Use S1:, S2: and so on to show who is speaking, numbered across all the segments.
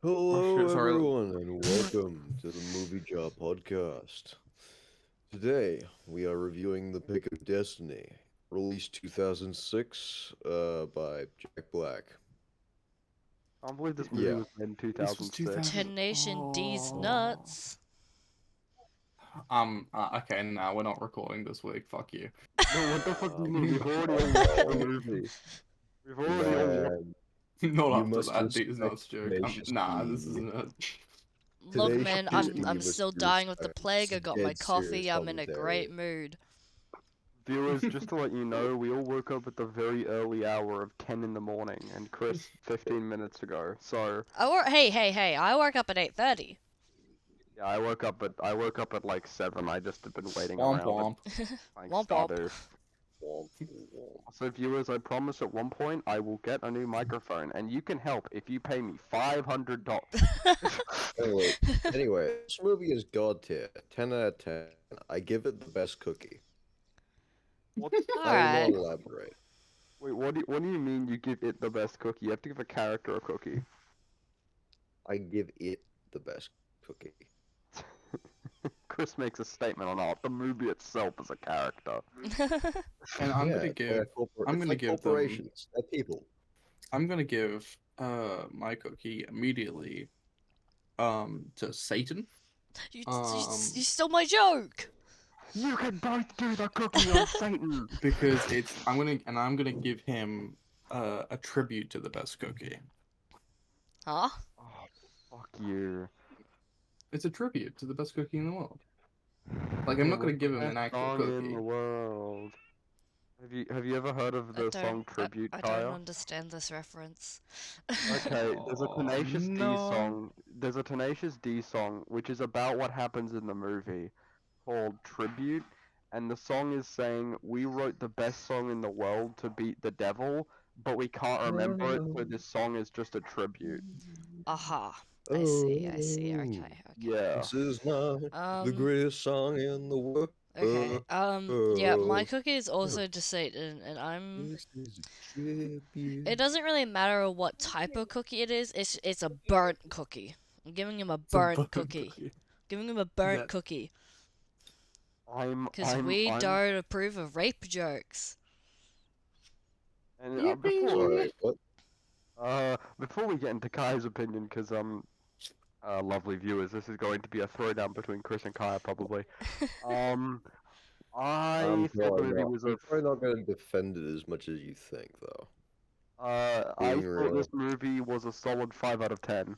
S1: Oh shit,
S2: Hello,
S1: sorry.
S2: everyone, and welcome to the MovieJar podcast. Today, we are reviewing The Pick of Destiny, released 2006 by Jack Black.
S3: I can't believe this movie
S2: Yeah,
S3: was made in
S1: This was
S3: 2006.
S1: 2000.
S4: Tenacious D's
S1: Oh.
S4: nuts.
S1: Okay, now we're not recording this week. Fuck you.
S3: No, what the fuck do you mean?
S2: Um,
S3: We've already all watched the movie. We've already all watched.
S2: man,
S1: Not
S2: you
S1: after
S2: must
S1: that, These
S2: respect
S1: nuts joke.
S2: Tenacious
S1: Nah, this
S2: D.
S1: isn't it.
S4: Look,
S2: Tenacious
S4: man,
S2: D
S4: I'm
S2: must
S4: still
S2: be
S4: dying with the
S2: respected.
S4: plague. I got my
S2: Dead serious
S4: coffee. I'm in a
S2: commentary.
S4: great mood.
S3: Viewers, just to let you know, we all woke up at the very early hour of 10 in the morning, and Chris 15 minutes ago. So
S4: Hey! I woke up at 8:30.
S3: yeah, I woke up at like 7. I just have been waiting
S1: Womp
S3: around.
S1: womp.
S3: Thanks,
S4: Womp womp.
S3: Stardew. So viewers, I promise at one point I will get a new microphone, and you can help if you pay me $500.
S2: Anyway, this movie is god tier, 10 out of 10. I give it the best cookie.
S3: What?
S2: I
S4: Alright.
S2: will not elaborate.
S3: Wait, what do you mean you give it the best cookie? You have to give a character a cookie.
S2: I give it the best cookie.
S3: Chris makes a statement on art. The movie itself is a character.
S1: And I'm
S2: Yeah,
S1: gonna
S2: it's
S1: give.
S2: like
S1: I'm
S2: it's
S1: gonna
S2: like
S1: give them.
S2: corporations. They're people.
S1: I'm gonna give my cookie immediately to Satan.
S4: You
S1: Um,
S4: stole my joke.
S3: You can both do the cookie on Satan.
S1: because I'm gonna give him a tribute to the best cookie.
S4: Huh?
S3: Oh, fuck you.
S1: It's a tribute to the best cookie in the world. Like, I'm not gonna
S3: What's
S1: give
S3: the
S1: him an
S3: best
S1: actual
S3: song in
S1: cookie.
S3: the world. Have you ever heard of the song Tribute,
S4: I
S3: Kaya?
S4: don't understand this reference.
S3: Okay, there's a
S1: Oh,
S3: Tenacious D
S1: no.
S3: song. There's a Tenacious D song which is about what happens in the movie called Tribute, and the song is saying we wrote the best song in the world to beat the devil, but we can't remember it, so this song is just a tribute.
S4: Aha. I see. Okay.
S3: Yeah.
S2: This is not the
S4: Um.
S2: greatest song in the world.
S4: Okay. Yeah, my cookie is also to Satan, and I'm.
S2: This is a tribute.
S4: It doesn't really matter what type of cookie it is. It's a burnt cookie. I'm giving him a
S1: It's a
S4: burnt cookie. Giving him a burnt
S1: That-
S4: cookie.
S3: Because
S4: We don't approve of rape jokes.
S3: And
S2: Sorry, what?
S3: before we get into Kai's opinion, because lovely viewers, this is going to be a throwdown between Chris and Kaya probably. I
S2: I'm
S3: thought the
S2: probably
S3: movie
S2: not,
S3: was
S2: I'm probably not going to defend it as much as you think, though.
S3: I
S2: Being
S3: thought
S2: real.
S3: this movie was a solid 5 out of 10.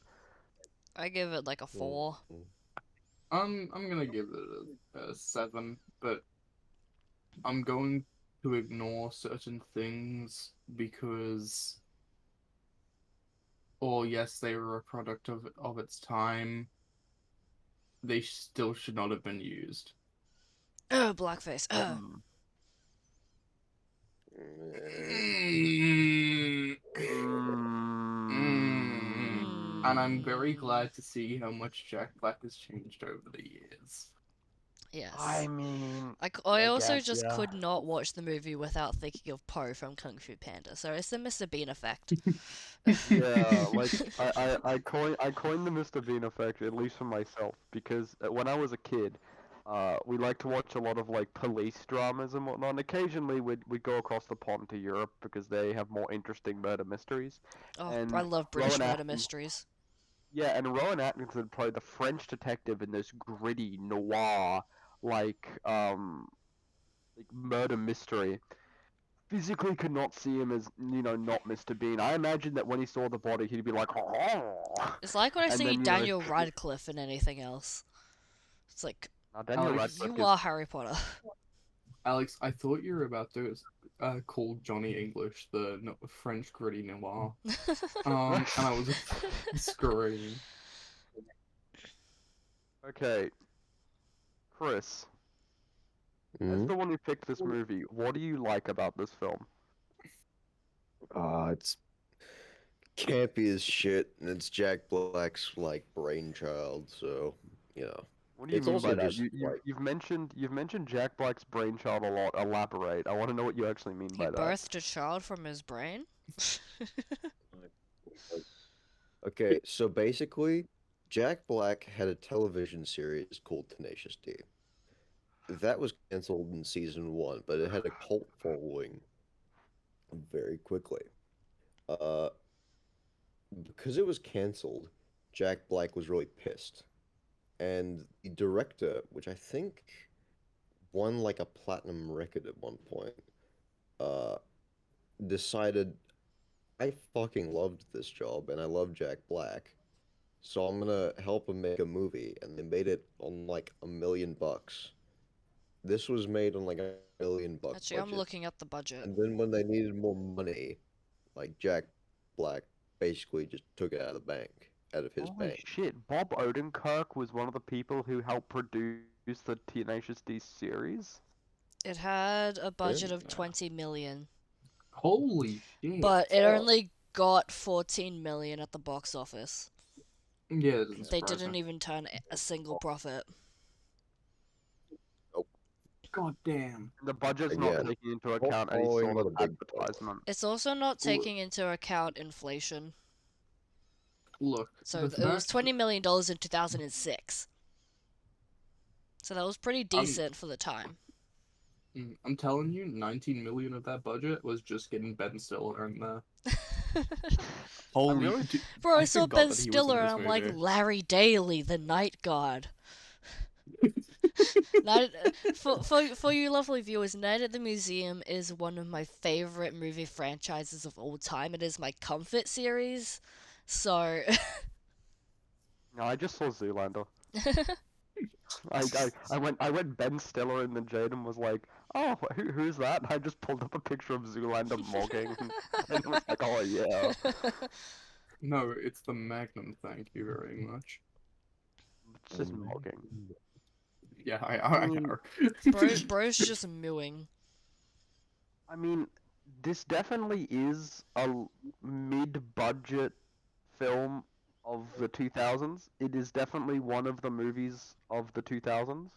S4: I give it like a 4.
S1: I'm gonna give it a 7, but I'm going to ignore certain things because, or yes, they were a product of its time. They still should not have been used.
S4: Oh, blackface.
S1: And I'm very glad to see how much Jack Black has changed over the years.
S4: Yes.
S3: I mean,
S4: I also
S3: guess,
S4: just
S3: yeah.
S4: could not watch the movie without thinking of Po from Kung Fu Panda, so it's the Mr. Bean effect.
S3: yeah, like I coined the Mr. Bean effect, at least for myself, because when I was a kid, we like to watch a lot of like police dramas and whatnot. And occasionally we'd go across the pond to Europe because they have more interesting murder mysteries.
S4: Oh,
S3: And
S4: I love British
S3: Rowan
S4: murder
S3: Atkin-
S4: mysteries.
S3: Yeah, and Rowan Atkinson played the French detective in this gritty noir like murder mystery. Physically could not see him as, not Mr. Bean. I imagine that when he saw the body, he'd be like, oh.
S4: It's like when I
S3: And
S4: see
S3: then,
S4: Daniel Radcliffe in anything else. It's like,
S3: Daniel
S1: Alex,
S3: Radcliffe
S4: you are Harry Potter.
S1: Alex, I thought you were about to call Johnny English the French gritty noir. And I was screaming.
S3: Okay. Chris, as the one who picked this movie, what do you like about this film?
S2: It's campy as shit, and it's Jack Black's like brainchild. So
S3: What do you
S2: It's
S3: mean
S2: also
S3: by that?
S2: just, like-
S3: You've mentioned Jack Black's brainchild a lot. Elaborate. I want to know what you actually mean
S4: He
S3: by that.
S4: birthed a child from his brain?
S2: Okay, so basically, Jack Black had a television series called Tenacious D. That was canceled in season one, but it had a cult following very quickly. Uh, because it was canceled, Jack Black was really pissed. And the director, which I think won like a platinum record at one point, uh, decided I fucking loved this job and I love Jack Black, so I'm gonna help him make a movie. And they made it on like $1 million. This was made on like $1 million
S4: Actually, I'm
S2: budget.
S4: looking at the budget.
S2: And then when they needed more money, like Jack Black basically just took it out of the bank, out of his
S3: Holy
S2: bank.
S3: shit! Bob Odenkirk was one of the people who helped produce the Tenacious D series.
S4: It had a budget
S2: Really?
S4: of 20 million,
S1: Holy shit.
S4: but it
S2: Oh.
S4: only got 14 million at the box office.
S1: Yeah, it doesn't
S4: They
S1: surprise
S4: didn't
S1: me.
S4: even turn a single profit.
S1: God damn.
S3: The budget's not
S2: Again,
S3: taking into account any
S2: following
S3: sort
S2: not
S3: of
S2: a big deal.
S3: advertisement.
S4: It's also not taking into account inflation.
S1: Look,
S4: So
S1: the
S4: it was
S1: fact-
S4: $20 million in 2006. So that was pretty decent for the time.
S1: I'm telling you, 19 million of that budget was just getting Ben Stiller in there. Holy
S3: really-
S4: Bro, I
S1: I
S4: saw
S1: forgot
S4: Ben
S1: that he was in
S4: Stiller and
S1: this
S4: I'm like,
S1: movie.
S4: Larry Daly, the night guard. For you lovely viewers, Night at the Museum is one of my favorite movie franchises of all time. It is my comfort series. So
S3: No, I just saw Zoolander. I went Ben Stiller and then Jaden was like, oh, who's that? And I just pulled up a picture of Zoolander mogging and was like, oh yeah.
S1: No, it's the Magnum, thank you very much.
S3: It's just mogging.
S1: Yeah, I know.
S4: bro's just mooing.
S3: I mean, this definitely is a mid-budget film of the 2000s. It is definitely one of the movies of the 2000s.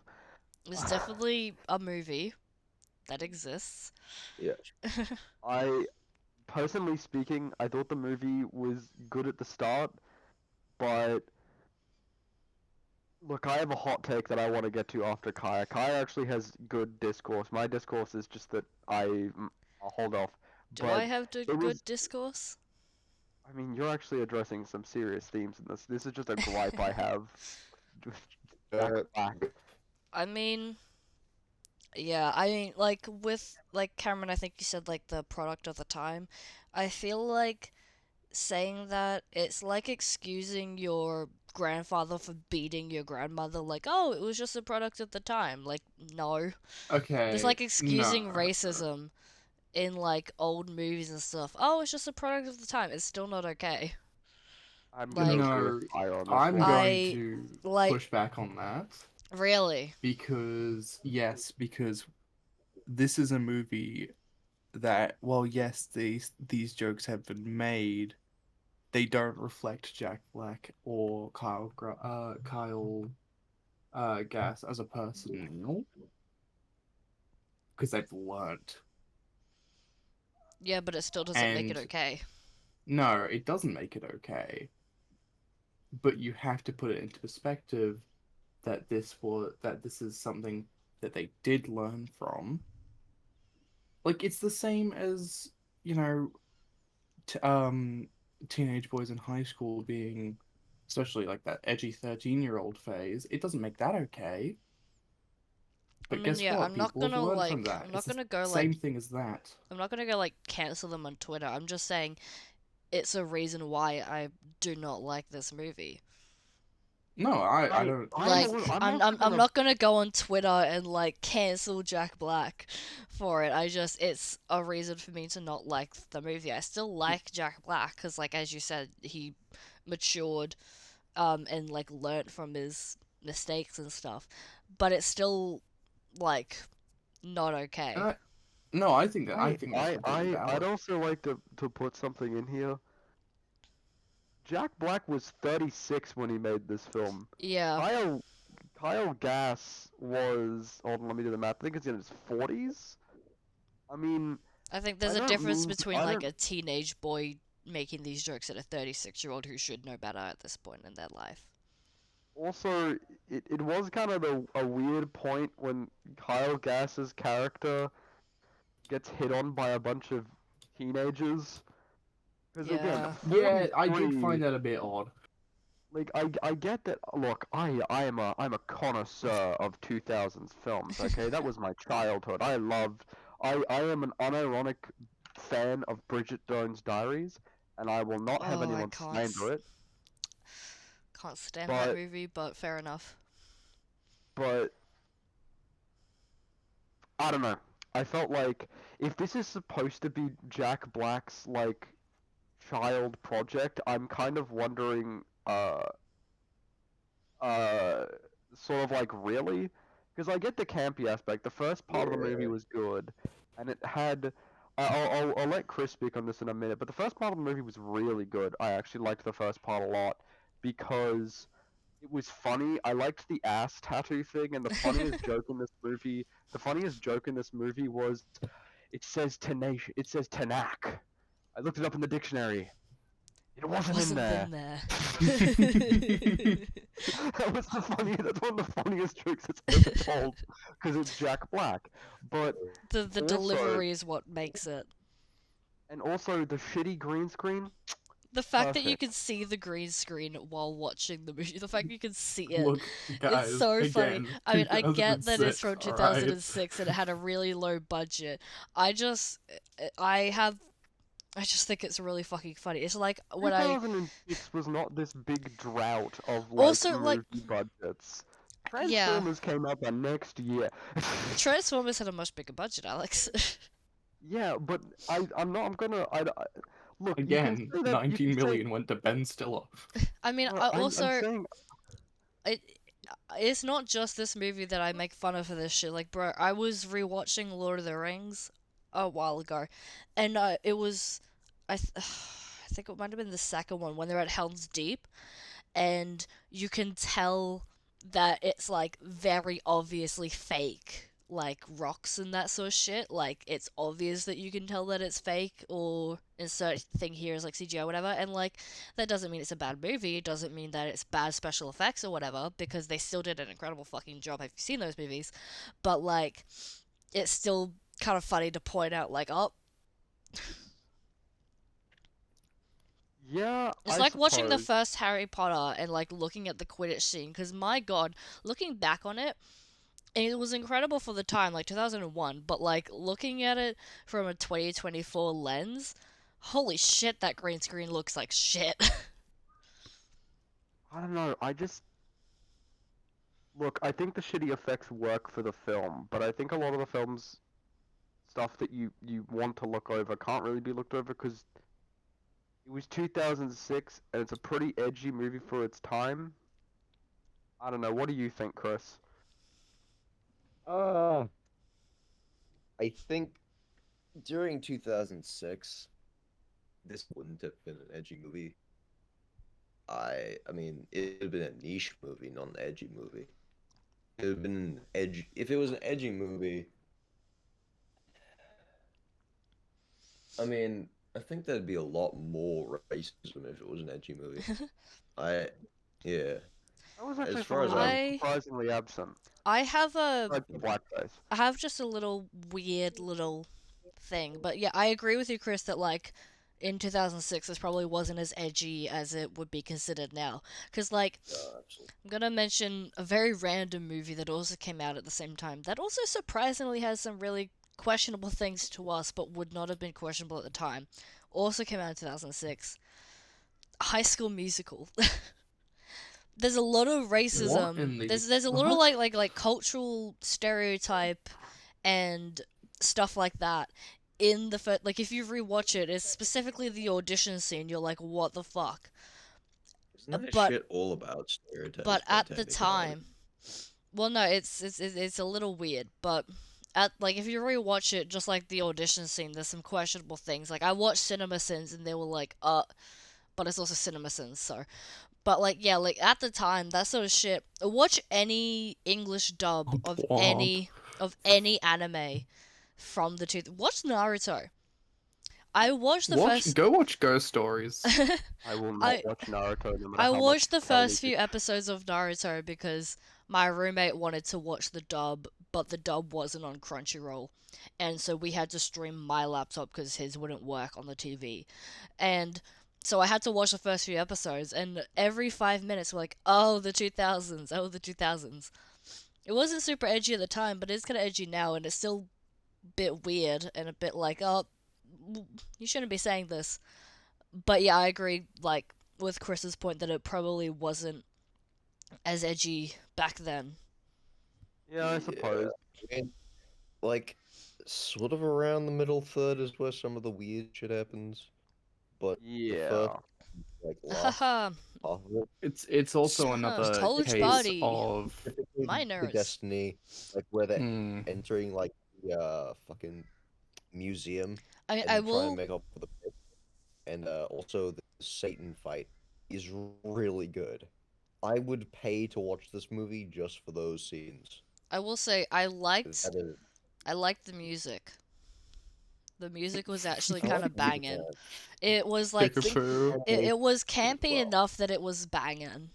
S4: It's definitely a movie that exists.
S2: Yes.
S3: Personally speaking, I thought the movie was good at the start, but look, I have a hot take that I want to get to after Kaya. Kaya actually has good discourse. My discourse is just that I'll hold off.
S4: Do
S3: But
S4: I have
S3: it
S4: good
S3: was-
S4: discourse?
S3: I mean, you're actually addressing some serious themes in this. This is just a gripe I have.
S2: Uh,
S4: I mean, yeah, I mean, like, with, like, Cameron, I think you said, like, the product of the time. I feel like saying that it's like excusing your grandfather for beating your grandmother, like, oh, it was just a product of the time. Like, no.
S1: Okay.
S4: It's like excusing
S1: no.
S4: racism in, like, old movies and stuff. Oh, it's just a product of the time. It's still not okay.
S3: I'm
S4: Like-
S3: gonna agree
S1: No,
S3: with Kaya on this
S1: I'm
S3: one.
S1: going to
S4: like-
S1: push back on that
S4: Really?
S1: because this is a movie that, well, yes, these jokes have been made. They don't reflect Jack Black or Kyle Gass as a person now, because they've learnt.
S4: Yeah, but it still doesn't make it
S1: And-
S4: okay.
S1: No, it doesn't make it okay. But you have to put it into perspective that this is something that they did learn from. Like, it's the same as, teenage boys in high school being, especially like that edgy 13-year-old phase. It doesn't make that okay. But
S4: I mean,
S1: guess
S4: yeah,
S1: what?
S4: I'm not
S1: People have
S4: gonna,
S1: learned from
S4: like,
S1: that.
S4: I'm not
S1: It's the
S4: gonna go,
S1: same
S4: like,
S1: thing as that.
S4: I'm not gonna go, like, cancel them on Twitter. I'm just saying it's a reason why I do not like this movie.
S1: No, I don't.
S4: Like, I'm
S3: gonna-
S4: not gonna go on Twitter and, like, cancel Jack Black for it. It's a reason for me to not like the movie. I still like Jack Black, because, like, as you said, he matured, and, like, learnt from his mistakes and stuff. But it's still, like, not okay.
S1: No, I think that. I think that's
S3: I'd
S1: completely valid.
S3: also like to put something in here. Jack Black was 36 when he made this film.
S4: Yeah.
S3: Kyle Gass was, hold on, let me do the math. I think it's in his 40s. I mean,
S4: I think there's
S3: I
S4: a
S3: don't
S4: difference
S3: mean-
S4: between,
S3: I
S4: like,
S3: don't-
S4: a teenage boy making these jokes at a 36-year-old who should know better at this point in their life.
S3: Also, it was kind of a weird point when Kyle Gass's character gets hit on by a bunch of teenagers. Because again,
S4: Yeah.
S1: Yeah, I did
S3: 43,
S1: find that a bit odd.
S3: like I get that. Look, I'm a connoisseur of 2000s films. Okay, that was my childhood. I am an unironic fan of Bridget Jones' Diaries, and I will not have
S4: Oh, I
S3: anyone slander it.
S4: can't stand that
S3: But
S4: movie, but fair enough.
S3: but I don't know. I felt like if this is supposed to be Jack Black's like child project, I'm kind of wondering uh sort of like really, because I get the campy aspect. The first part of the movie
S2: Yeah.
S3: was good, and it had I'll let Chris speak on this in a minute, but the first part of the movie was really good. I actually liked the first part a lot because it was funny. I liked the ass tattoo thing, and the funniest joke in this movie was it says tenacious. It says tenac. I looked it up in the dictionary. It wasn't in there.
S4: in there.
S3: That was that's one of the funniest jokes it's ever told because it's Jack Black. But
S4: the
S3: Also-
S4: delivery is what makes it.
S3: and also the shitty green screen.
S4: The fact that you
S3: Perfect.
S4: can see the green screen while watching the movie, the fact you can see it,
S1: Look, guys,
S4: it's so funny.
S1: again,
S4: I mean, I get that it's
S1: 2006,
S4: from
S1: alright?
S4: 2006 and it had a really low budget. I just think it's really fucking funny. It's like when I
S3: 2006 was not this big drought of like
S4: Also, like-
S3: movie budgets.
S4: Yeah.
S3: Transformers came out the next year.
S4: Transformers had a much bigger budget, Alex.
S3: Yeah, but I'm not. I'm gonna. Look. You can
S1: Again,
S3: say that,
S1: 19 million went to Ben Stiller.
S4: I mean,
S3: I'm
S4: also
S3: saying,
S4: it's not just this movie that I make fun of for this shit. Like, bro, I was rewatching Lord of the Rings a while ago, and it was, I think it might have been the second one when they're at Helm's Deep, and you can tell that it's like very obviously fake, like rocks and that sort of shit. Like, it's obvious that you can tell that it's fake, or insert thing here is like CGI or whatever, and like that doesn't mean it's a bad movie. It doesn't mean that it's bad special effects or whatever, because they still did an incredible fucking job. Have you seen those movies? But like, it's still kind of funny to point out, like, oh,
S3: yeah.
S4: it's
S3: I
S4: like watching the
S3: suppose.
S4: first Harry Potter and like looking at the Quidditch scene, because my god, looking back on it, it was incredible for the time, like 2001, but like looking at it from a 2024 lens, holy shit, that green screen looks like shit.
S3: I don't know. Look. I think the shitty effects work for the film, but I think a lot of the film's stuff that you want to look over can't really be looked over because it was 2006 and it's a pretty edgy movie for its time. I don't know. What do you think, Chris?
S2: I think during 2006, this wouldn't have been an edgy movie. I mean, it would have been a niche movie, not an edgy movie. It would have been an edgy. If it was an edgy movie, I mean, I think there'd be a lot more racism if it was an edgy movie. Yeah.
S3: That was actually
S2: As far as
S3: something that
S4: I'm-
S3: was surprisingly absent.
S4: I have
S3: Like the blackface.
S4: I have just a little weird little thing, but yeah, I agree with you, Chris, that like in 2006 this probably wasn't as edgy as it would be considered now. Because like,
S2: Absolutely.
S4: I'm gonna mention a very random movie that also came out at the same time that also surprisingly has some really questionable things to us, but would not have been questionable at the time. Also came out in 2006. High School Musical. There's a lot of racism.
S1: in the-
S4: There's a lot of
S1: what?
S4: like cultural stereotype and stuff like that in the first. Like, if you rewatch it, it's specifically the audition scene. You're like, what the fuck?
S2: Isn't that
S4: but-
S2: shit all about stereotypes?
S4: But
S2: by
S4: at the
S2: technicality?
S4: time, well, no, it's a little weird. But at like, if you rewatch it, just like the audition scene, there's some questionable things. Like, I watched Cinema Sins, and they were like, but it's also Cinema Sins, so. But like, yeah, like at the time, that sort of shit. Watch any English dub of
S1: Womp.
S4: any anime from the watch Naruto. I watched the first.
S1: Go watch Ghost Stories.
S3: I will not
S4: I
S3: watch Naruto no matter
S4: I
S3: how much
S4: watched the
S3: you tell me
S4: first
S3: to.
S4: few episodes of Naruto because my roommate wanted to watch the dub, but the dub wasn't on Crunchyroll, and so we had to stream my laptop because his wouldn't work on the TV, and so I had to watch the first few episodes, and every 5 minutes we're like, oh, the 2000s, oh, the 2000s. It wasn't super edgy at the time, but it's kind of edgy now, and it's still a bit weird and a bit like, oh, you shouldn't be saying this. But yeah, I agree, like, with Chris's point that it probably wasn't as edgy back then.
S3: Yeah, I suppose.
S2: I mean, like, sort of around the middle third is where some of the weird shit happens. But the
S3: Yeah.
S2: first, like, last
S4: Haha,
S2: half of it,
S1: It's also another
S4: college
S1: case
S4: body.
S1: of
S2: specifically
S4: My
S2: the
S4: nerds.
S2: Destiny, like, where they're
S1: hmm,
S2: entering, like, the fucking museum
S4: I
S2: and
S4: I
S2: try and
S4: will
S2: make up for the pit. And also the Satan fight is really good. I would pay to watch this movie just for those scenes.
S4: say I liked
S2: That is,
S4: the music. The music was actually
S2: I
S4: kind
S2: like
S4: of
S2: music,
S4: banging.
S2: man.
S4: It was like
S1: Kickapoo.
S4: it was
S2: Animation
S4: campy
S2: well.
S4: enough that it was banging.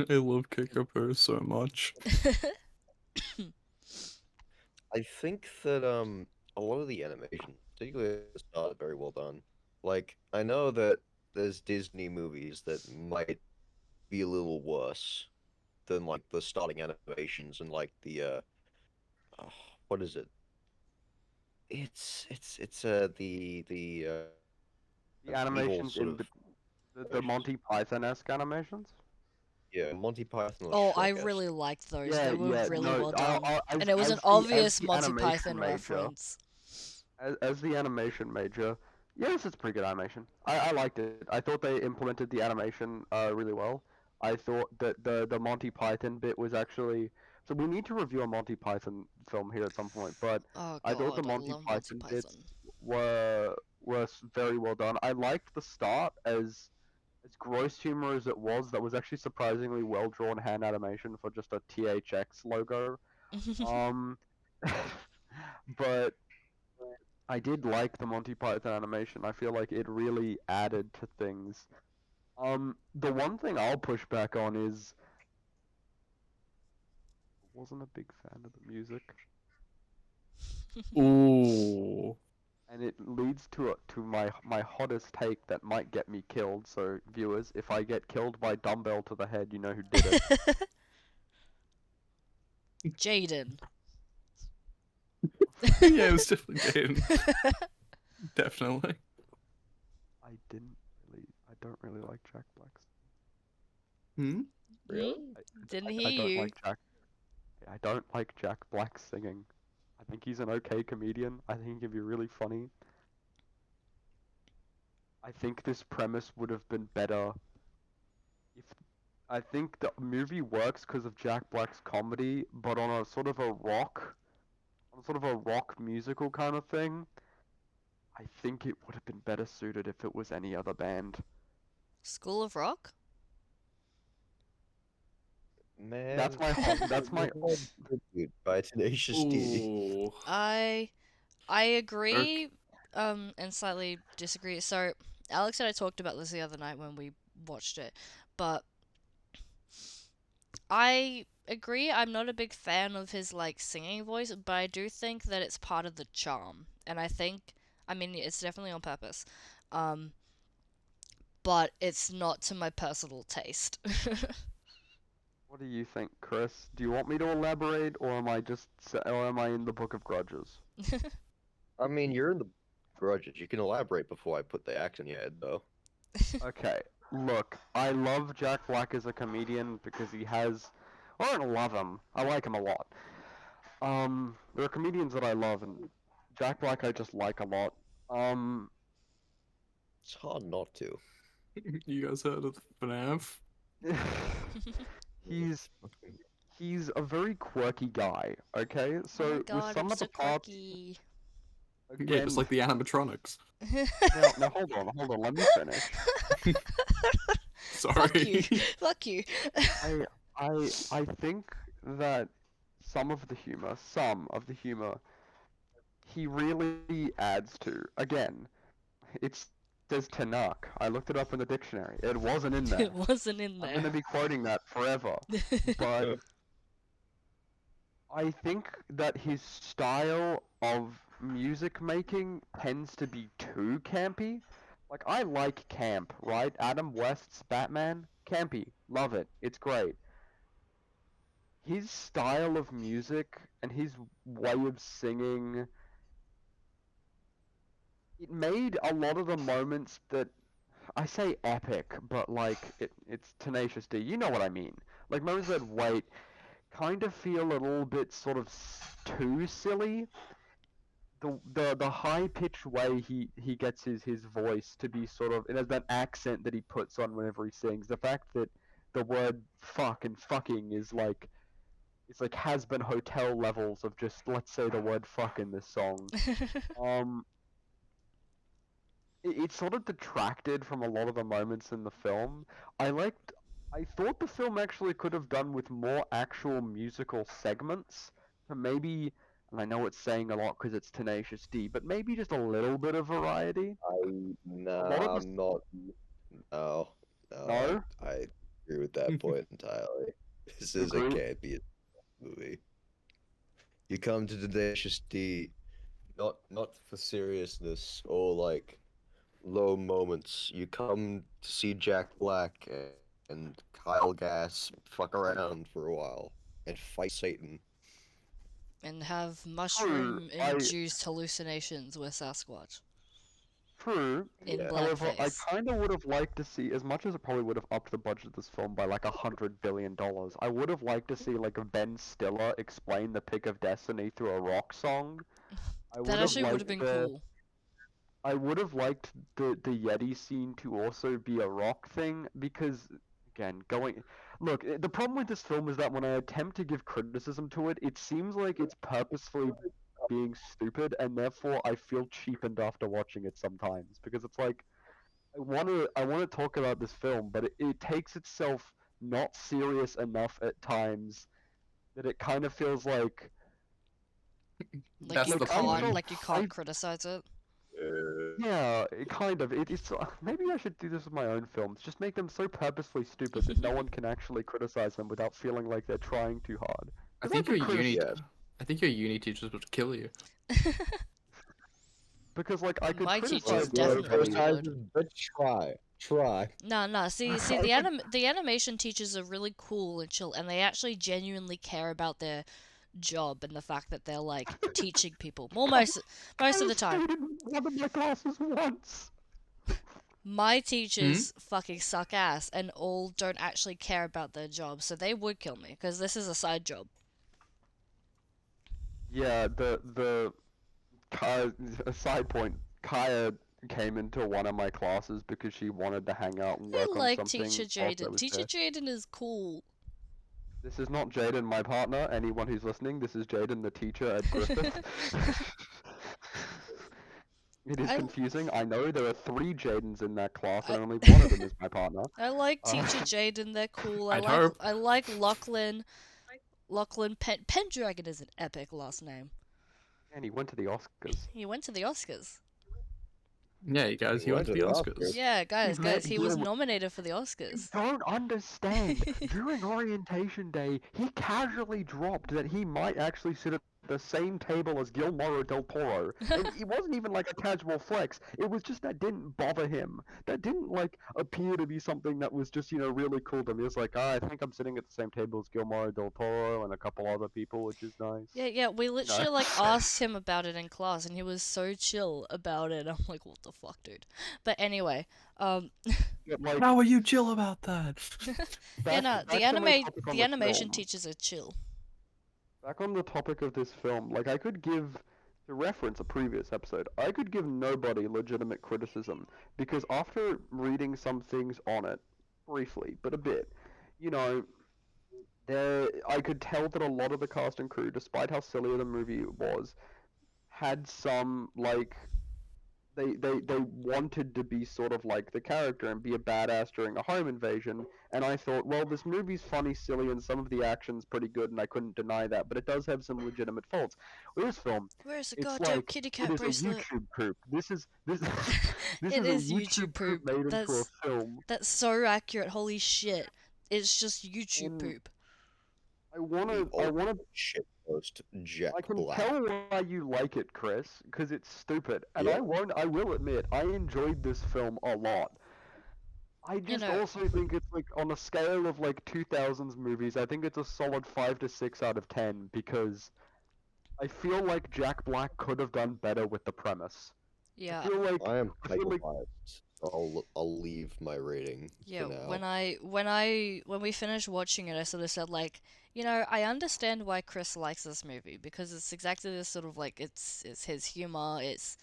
S1: I love Kickapoo so much.
S2: I think that a lot of the animation, particularly at the start, is very well done. Like I know that there's Disney movies that might be a little worse than like the starting animations and like the oh, what is it? It's
S3: The
S2: evil
S3: animations
S2: sort
S3: in
S2: of
S3: the Monty Python-esque animations.
S2: yeah Monty Python or
S4: Oh, I
S2: Shrek-esque.
S4: really liked those.
S3: Yeah,
S4: They were
S3: yeah,
S4: really
S3: no,
S4: well done.
S3: as,
S4: And it was an
S3: as
S4: obvious
S3: the
S4: Monty
S3: animation
S4: Python
S3: major,
S4: reference.
S3: as the animation major, yes, it's pretty good animation. I liked it. I thought they implemented the animation really well. I thought that the Monty Python bit was actually so we need to review a Monty Python film here at some point, but
S4: Oh
S3: I thought the
S4: god, I
S3: Monty
S4: love Monty
S3: Python bits
S4: Python.
S3: were very well done. I liked the start as gross humor as it was. That was actually surprisingly well drawn hand animation for just a THX logo. Um, but I did like the Monty Python animation. I feel like it really added to things. The one thing I'll push back on is I wasn't a big fan of the music,
S1: Ooh.
S3: and it leads to my hottest take that might get me killed. So viewers, if I get killed by dumbbell to the head, you know who did it.
S4: Jaden.
S1: Yeah, it was definitely Jaden. Definitely.
S3: I don't really like Jack Black's.
S1: Hmm?
S2: Really?
S4: Didn't
S3: I
S4: hear
S3: don't
S4: you.
S3: like Jack. I don't like Jack Black singing. I think he's an okay comedian. I think he can be really funny. I think this premise would have been better if I think the movie works because of Jack Black's comedy, but on a sort of a rock musical kind of thing. I think it would have been better suited if it was any other band.
S4: School of Rock?
S2: Man,
S3: That's my
S2: tribute by Tenacious D.
S1: Ooh.
S4: I agree, and slightly disagree. So Alex and I talked about this the other night when we watched it, but I agree. I'm not a big fan of his like singing voice, but I do think that it's part of the charm, and I mean, it's definitely on purpose. Um, but it's not to my personal taste.
S3: What do you think, Chris? Do you want me to elaborate, or am I in the Book of Grudges?
S2: I mean, you're in the Grudges. You can elaborate before I put the axe in your head, though.
S3: Okay, look, I love Jack Black as a comedian because he has. Well, I don't love him. I like him a lot. There are comedians that I love, and Jack Black I just like a lot.
S2: It's hard not to.
S1: You guys heard of FNAF?
S3: he's he's a very quirky guy. Okay,
S4: Oh my
S3: so with
S4: god,
S3: some
S4: I'm
S3: of the
S4: so
S3: parts,
S4: quirky.
S1: Yeah, just like the animatronics.
S3: now hold on, let me finish.
S4: Fuck you.
S1: Sorry.
S4: Fuck you.
S3: I think that some of the humor, he really adds to. Again, it says Tanakh. I looked it up in the dictionary. It wasn't in there.
S4: It wasn't in
S3: I'm gonna
S4: there.
S3: be quoting that forever. But I think that his style of music making tends to be too campy. Like, I like camp, right? Adam West's Batman, campy, love it, it's great. His style of music and his way of singing, it made a lot of the moments that I say epic, but like it's Tenacious D. You know what I mean? Like moments that wait kind of feel a little bit sort of too silly. The high pitched way he gets his voice to be sort of, it has that accent that he puts on whenever he sings. The fact that the word fuck and fucking is like, it's like has been hotel levels of just, let's say the word fuck in this song. Um, it sort of detracted from a lot of the moments in the film. I thought the film actually could have done with more actual musical segments to maybe, and I know it's saying a lot because it's Tenacious D, but maybe just a little bit of variety.
S2: Nah, I'm not. No,
S3: No?
S2: I agree with that point entirely. This
S3: You
S2: is a
S3: agree?
S2: campy movie. You come to Tenacious D, not for seriousness or like low moments. You come to see Jack Black and Kyle Gass fuck around for a while and fight Satan.
S4: And have
S3: True,
S4: mushroom-induced hallucinations with Sasquatch
S3: true.
S4: in
S2: Yeah.
S3: However, I
S4: blackface.
S3: kind of would have liked to see, as much as it probably would have upped the budget of this film by like $100 billion, I would have liked to see like Ben Stiller explain the Pick of Destiny through a rock song. I would
S4: That
S3: have
S4: actually would have
S3: liked
S4: been cool.
S3: I would have liked the Yeti scene to also be a rock thing because, again, look, the problem with this film is that when I attempt to give criticism to it, it seems like it's purposefully being stupid, and therefore I feel cheapened after watching it sometimes because it's like I want to talk about this film, but it takes itself not serious enough at times that it kind of feels like
S1: That's
S4: You
S1: the
S4: can't,
S1: point.
S4: like you can't criticize it.
S3: yeah, it kind of. It's maybe I should do this with my own films. Just make them so purposefully stupid that no one can actually criticize them without feeling like they're trying too hard.
S1: I
S3: 'Cause
S1: think
S3: could
S1: your uni.
S2: Yes.
S1: I think your uni teachers would kill you.
S3: because like I could
S4: My teachers
S3: criticize
S4: definitely
S3: verbally.
S4: would.
S2: But try.
S4: No. See, the animation teachers are really cool and chill, and they actually genuinely care about their job and the fact that they're like teaching people. Most of the time.
S3: I in one of my classes once.
S4: My teachers fucking suck ass and all don't actually care about their job, so they would kill me because this is a side job.
S3: Yeah, a side point. Kaya came into one of my classes because she wanted to hang out and
S4: I
S3: work on
S4: like
S3: something.
S4: Teacher
S3: else that
S4: Jaden.
S3: was
S4: Teacher
S3: there.
S4: Jaden is cool.
S3: This is not Jaden, my partner. Anyone who's listening, this is Jaden, the teacher at Griffith. It is
S4: I-
S3: confusing. I know there are 3 Jadens in that class, and only one of them is my partner.
S4: I like
S3: Uh,
S4: Teacher Jaden. They're cool.
S1: I'd hope.
S4: I like Lachlan. Pendragon is an epic last name.
S3: And he went to the Oscars.
S4: He went to the Oscars.
S1: Yeah, you guys. He went to the Oscars.
S4: Yeah, guys,
S3: met
S4: he was
S3: Gil-
S4: nominated for the Oscars.
S3: Don't understand. During orientation day, he casually dropped that he might actually sit at the same table as Guillermo del Toro. And it wasn't even like a casual flex. It was just that didn't bother him. That didn't like appear to be something that was just, really cool to him. He was like, I think I'm sitting at the same table as Guillermo del Toro and a couple other people, which is nice.
S4: Yeah, we literally like asked him about it in class, and he was so chill about it. I'm like, what the fuck, dude? But anyway,
S3: But, like,
S1: How are you chill about that?
S4: yeah, no,
S3: back to my topic on
S4: the
S3: the
S4: animation
S3: film.
S4: teachers are chill.
S3: Back on the topic of this film, like I could give, to reference a previous episode, I could give nobody legitimate criticism because after reading some things on it, briefly, but a bit, I could tell that a lot of the cast and crew, despite how silly the movie was, had some like they wanted to be sort of like the character and be a badass during a home invasion. And I thought, well, this movie's funny, silly, and some of the action's pretty good, and I couldn't deny that. But it does have some legitimate faults. With this film,
S4: Where's the
S3: it's
S4: goddamn
S3: like
S4: kitty
S3: it
S4: cat
S3: is a
S4: bracelet?
S3: YouTube poop. This this
S4: It
S3: is a
S4: is
S3: YouTube
S4: YouTube poop.
S3: made into a
S4: That's
S3: film.
S4: that's so accurate. Holy shit! It's just YouTube
S3: And
S4: poop.
S3: I wanna
S2: Shitpost Jack
S3: I can
S2: Black.
S3: tell why you like it, Chris, because it's stupid. And
S2: Yeah.
S3: I will admit, I enjoyed this film a lot. I just
S4: know-
S3: also think it's like on a scale of like 2000s movies, I think it's a solid 5 to 6 out of 10 because I feel like Jack Black could have done better with the premise.
S4: Yeah.
S3: I feel like
S2: I am
S3: I feel like
S2: hyper-biased, so I'll leave my rating
S4: Yeah,
S2: for now.
S4: when we finished watching it, I sort of said like, you know, I understand why Chris likes this movie because it's exactly this sort of like it's his humor, it's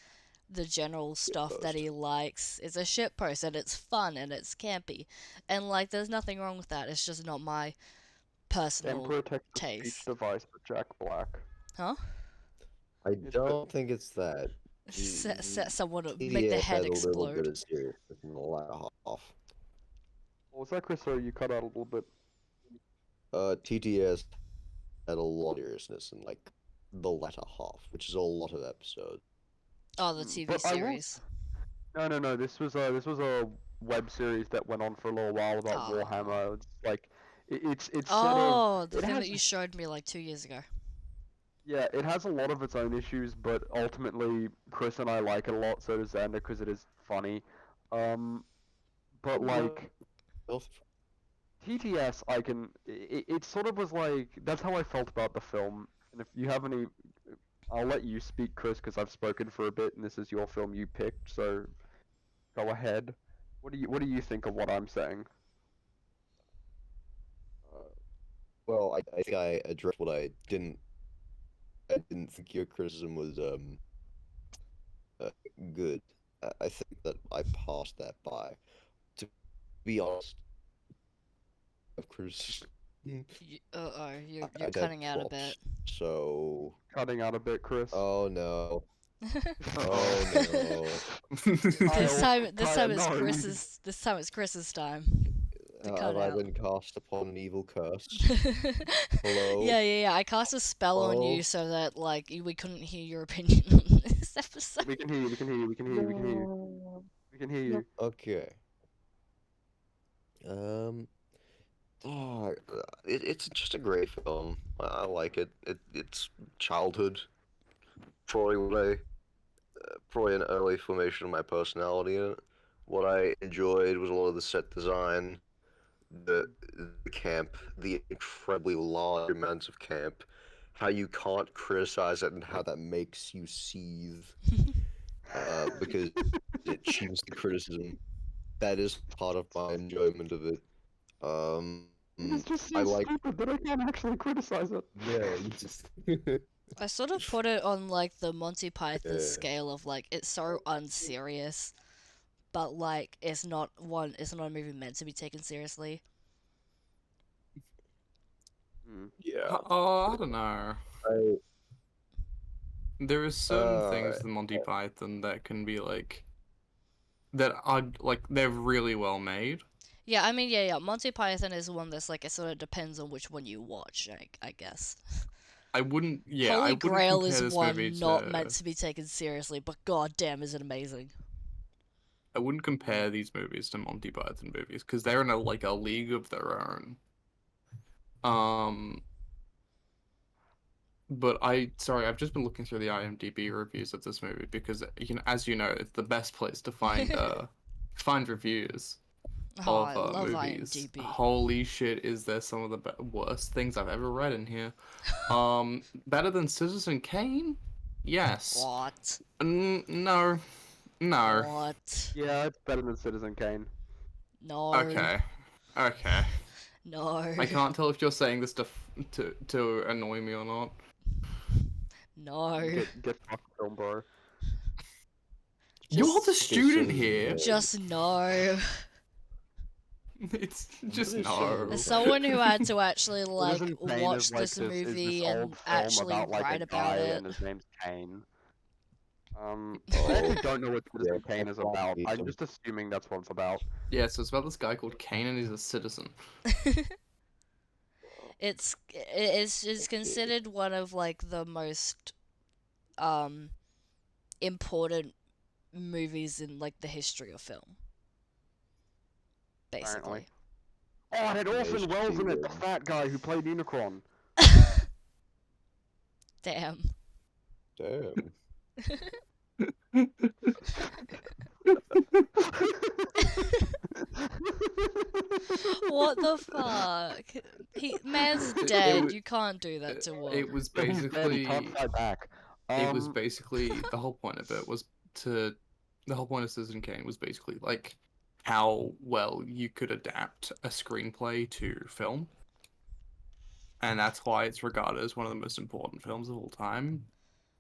S4: the general stuff that
S2: Shitpost.
S4: he likes. It's a shitpost and it's fun and it's campy, and like there's nothing wrong with that. It's just not my personal
S3: Emperor Texas speech
S4: taste.
S3: device for Jack Black.
S4: Huh?
S2: I don't think it's that.
S4: Set someone to make
S2: TDS
S4: their head
S2: had a little bit
S4: explode.
S2: of seriousness in the latter half.
S3: What was that, Chris? Sorry, you cut out a little bit.
S2: TTS had a lot of seriousness in like the latter half, which is a lot of episodes.
S4: Oh, the TV
S3: But I will-
S4: series.
S3: No. This was a web series that went on for a little while about
S4: Oh.
S3: Warhammer. It's like it's sort of
S4: Oh, the
S3: it
S4: thing
S3: has-
S4: that you showed me like 2 years ago.
S3: yeah, it has a lot of its own issues, but ultimately Chris and I like it a lot. So does Xander because it is funny. But like TTS, it sort of was like that's how I felt about the film. And if you have any, I'll let you speak, Chris, because I've spoken for a bit, and this is your film you picked. So go ahead. What do you think of what I'm saying?
S2: Well, I think I addressed what I didn't. I didn't think your criticism was good. I think that I passed that by. To be honest, of criticism.
S4: You're
S2: I'd have
S4: cutting out a
S2: props,
S4: bit.
S2: So.
S3: Cutting out a bit, Chris.
S2: Oh no. Oh no.
S4: This time
S3: Kyle,
S4: it's
S3: no.
S4: Chris's time. To cut
S2: Have I
S4: out.
S2: been cast upon an evil curse? Hello?
S4: Yeah. I cast a spell on
S2: Hello?
S4: you so that like we couldn't hear your opinion on this episode.
S3: We can hear you. We can hear you. We can hear you. We can hear you. We can hear you.
S2: Okay. It's just a great film. I like it. It's childhood. Probably an early formation of my personality in it. What I enjoyed was a lot of the set design, the camp, the incredibly large amounts of camp, how you can't criticize it and how that makes you seethe. Because it cheats the criticism. That is part of my enjoyment of it.
S3: It's just so
S2: I like.
S3: stupid that I can't actually criticize it.
S2: Yeah, you just.
S4: I sort of put it on like the Monty Python
S2: Yeah.
S4: scale of like it's so unserious, but like it's not a movie meant to be taken seriously.
S2: Yeah.
S1: I don't know. There are certain things in Monty Python that can be like that are like they're really well made.
S4: Yeah, I mean, yeah. Monty Python is one that's like it sort of depends on which one you watch, I guess.
S1: I wouldn't. Yeah, I
S4: Holy
S1: wouldn't
S4: Grail
S1: compare
S4: is
S1: this
S4: one
S1: movie
S4: not
S1: to-
S4: meant to be taken seriously, but goddamn, is it amazing!
S1: I wouldn't compare these movies to Monty Python movies because they're in a league of their own. But I've just been looking through the IMDb reviews of this movie because as you know, it's the best place to find find reviews
S4: Oh,
S1: of
S4: I love
S1: movies.
S4: IMDb.
S1: Holy shit, is there some of the worst things I've ever read in here? Better than Citizen Kane? Yes.
S4: What?
S1: No.
S4: What?
S3: Yeah, it's better than Citizen Kane.
S4: No.
S1: Okay.
S4: No.
S1: I can't tell if you're saying this to annoy me or not.
S4: No.
S3: Get fucked, film, bro.
S1: You're the
S4: Just-
S1: student here.
S4: Just no.
S1: It's just
S2: is
S1: no.
S4: As someone who had to actually like
S3: Citizen Kane
S4: watch
S3: is like
S4: this movie
S3: old
S4: and
S3: film
S4: actually
S3: about, like,
S4: write
S3: a
S4: about
S3: guy
S4: it.
S3: and his name's Kane. I actually don't know what Citizen
S2: yeah,
S3: Kane is
S2: I'll
S3: about.
S2: meet
S3: I'm
S2: him.
S3: just assuming that's what it's about.
S1: Yeah, so it's about this guy called Kane, and he's a citizen.
S4: It's considered one of like the most um important movies in like the history of film,
S3: Apparently.
S4: basically.
S3: Oh, it had Orson
S2: Nice
S3: Welles in it, the
S2: keyword.
S3: fat guy who played Unicron.
S4: Damn.
S2: Damn.
S4: What the fuck? Man's dead. You can't do that to
S1: It
S4: him.
S1: was
S3: He's dead, he can't
S1: basically
S3: fight back.
S1: it was basically the whole point of it was to the whole point of Citizen Kane was basically like how well you could adapt a screenplay to film, and that's why it's regarded as one of the most important films of all time.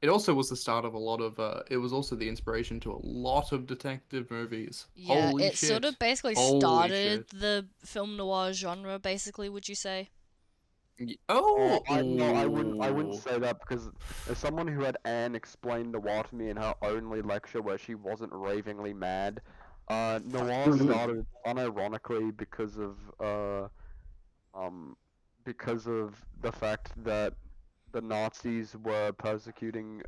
S1: It also was the start of a lot of it was also the inspiration to a lot of detective movies.
S4: Yeah,
S1: Holy
S4: it sort
S1: shit.
S4: of basically
S1: Holy
S4: started
S1: shit.
S4: the film noir genre, basically, would you say?
S3: Oh,
S1: Oh,
S3: I wouldn't say that because as someone who had Anne explain noir to me in her only lecture where she wasn't ravingly mad, noir started unironically because of the fact that the Nazis were persecuting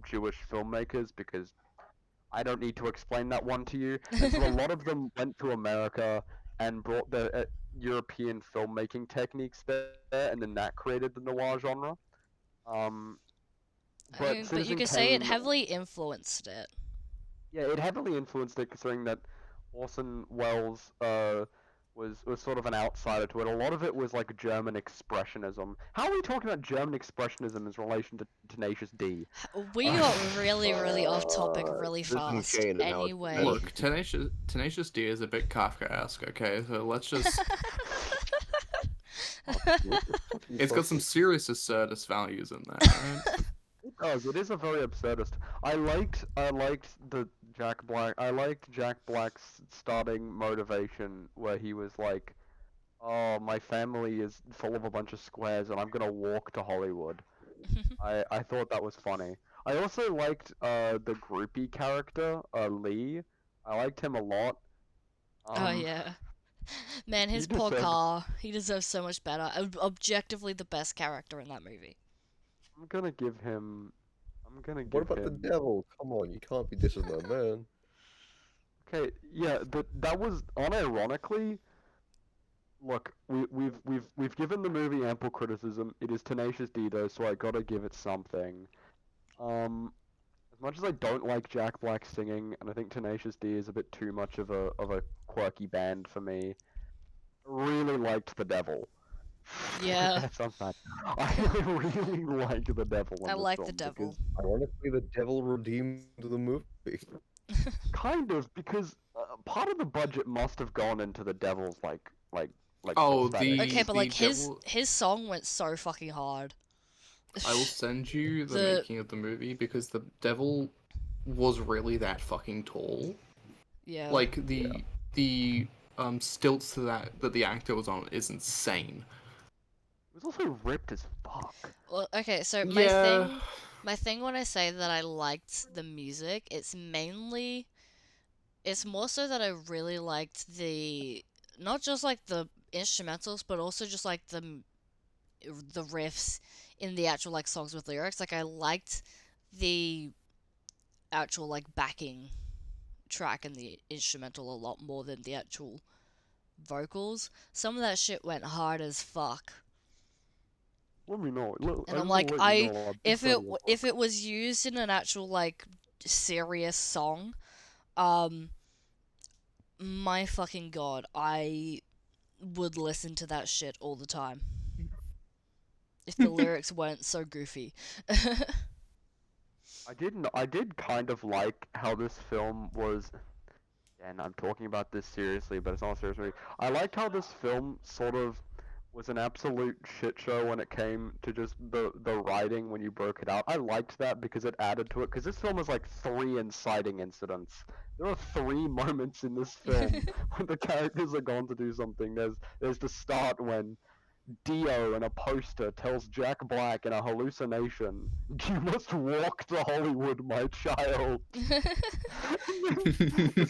S3: Jewish filmmakers because I don't need to explain that one to you. And so a lot of them went to America and brought their European filmmaking techniques there, and then that created the noir genre. Um,
S4: I
S3: but
S4: mean, but you
S3: Citizen
S4: could say it
S3: Kane,
S4: heavily influenced it.
S3: yeah, it heavily influenced it, considering that Orson Welles was sort of an outsider to it. A lot of it was like German expressionism. How are we talking about German expressionism in relation to Tenacious D?
S4: We got really, really off topic really
S2: Citizen
S4: fast.
S2: Kane and how it's
S4: Anyway.
S1: look, Tenacious D is a bit Kafkaesque, okay? So let's just it's got some serious absurdist values in there, right?
S3: It does. It is a very absurdist. I liked I liked Jack Black's starting motivation where he was like, "Oh, my family is full of a bunch of squares, and I'm gonna walk to Hollywood." I thought that was funny. I also liked the groupie character, Lee. I liked him a lot.
S4: Oh yeah. Man,
S3: he
S4: his poor
S3: deserved.
S4: car. He deserves so much better. Objectively the best character in that movie.
S3: I'm gonna give him. I'm gonna
S2: What
S3: give
S2: about the
S3: him.
S2: devil? Come on, you can't be dissing my man.
S3: Okay, yeah, but that was unironically. Look, we've given the movie ample criticism. It is Tenacious D though, so I gotta give it something. As much as I don't like Jack Black singing, and I think Tenacious D is a bit too much of a quirky band for me, I really liked the Devil.
S4: Yeah.
S3: That's unfair. I really like the Devil in
S4: I
S3: this
S4: like
S3: film
S4: the devil.
S2: Ironically, the devil redeemed the movie.
S3: kind of because part of the budget must have gone into the Devil's like
S1: Oh,
S3: prosthetics.
S4: Okay, but
S1: the
S4: like
S1: devil.
S4: his song went so fucking hard.
S1: I will send you the
S4: The-
S1: making of the movie because the devil was really that fucking tall.
S4: Yeah.
S1: Like the stilts to that the actor was on is insane.
S3: It was also ripped as fuck.
S4: Well, okay, so
S1: Yeah.
S4: my thing when I say that I liked the music, it's more so that I really liked not just like the instrumentals, but also just like the riffs in the actual like songs with lyrics. Like I liked the actual like backing track and the instrumental a lot more than the actual vocals. Some of that shit went hard as fuck.
S3: Let me know.
S4: And I'm like, if it was used in an actual like serious song, my fucking god, I would listen to that shit all the time. If the lyrics weren't so goofy.
S3: I did kind of like how this film was, and I'm talking about this seriously, but it's not seriously. I liked how this film sort of was an absolute shit show when it came to just the writing when you broke it out. I liked that because it added to it. Because this film is like 3 inciting incidents. There are 3 moments in this film when the characters are gone to do something. There's the start when Dio in a poster tells Jack Black in a hallucination, "You must walk to Hollywood, my child." There's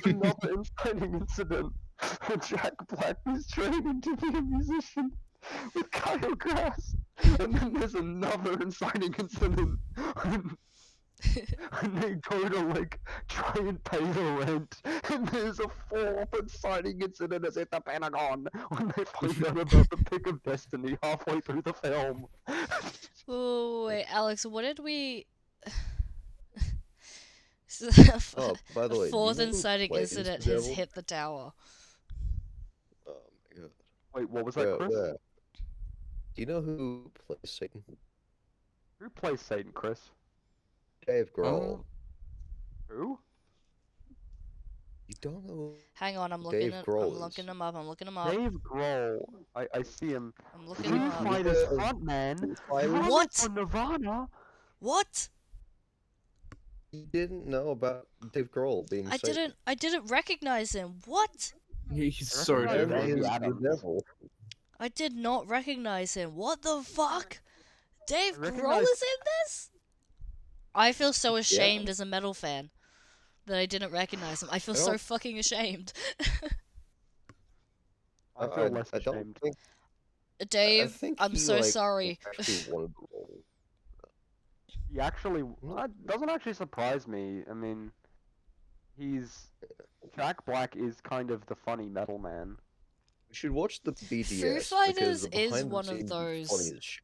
S3: another inciting incident where Jack Black is training to be a musician with Kyle Grass, and then there's another inciting incident when they go to like try and pay the rent, and there's a fourth inciting incident at the Pentagon when they find out about the Pick of Destiny halfway through the film.
S4: Oh wait, Alex, what did we?
S2: Oh, by the
S4: A
S2: way, do you
S4: fourth
S2: know who
S4: inciting
S2: plays the
S4: incident has
S2: devil?
S4: hit the tower.
S2: Oh my god.
S3: Wait, what was that, Chris?
S2: Do you know who plays Satan?
S3: Who plays Satan, Chris?
S2: Dave Grohl.
S3: Who?
S2: You don't know
S4: Hang on, I'm
S2: Dave
S4: looking
S2: Grohl
S4: looking
S2: is.
S4: him up. I'm looking him up.
S3: Dave Grohl. I see him.
S4: I'm
S3: Foo
S4: looking him up.
S3: Fighters frontman.
S4: What?
S3: For Nirvana.
S4: What?
S2: You didn't know about Dave Grohl being Satan?
S4: I didn't recognize him. What?
S1: He's so
S3: recognize
S2: And
S1: different.
S2: he is
S3: Adams.
S2: the devil.
S4: I did not recognize him. What the fuck? Dave
S3: I
S4: Grohl
S3: recognize-
S4: is in this? I feel so ashamed as a metal fan that I didn't recognize him. I feel so
S2: don't-
S4: fucking ashamed.
S3: I feel less
S2: I don't
S3: ashamed.
S2: think. I
S4: Dave,
S2: think
S4: I'm
S2: he,
S4: so
S2: like,
S4: sorry.
S2: actually wanted the role.
S3: He actually that doesn't actually surprise me. I mean, Jack Black is kind of the funny metal man.
S2: We should watch the BTS
S4: Foo Fighters
S2: because the
S4: is
S2: behind the
S4: one of
S2: scenes
S4: those-
S2: is funny as shit.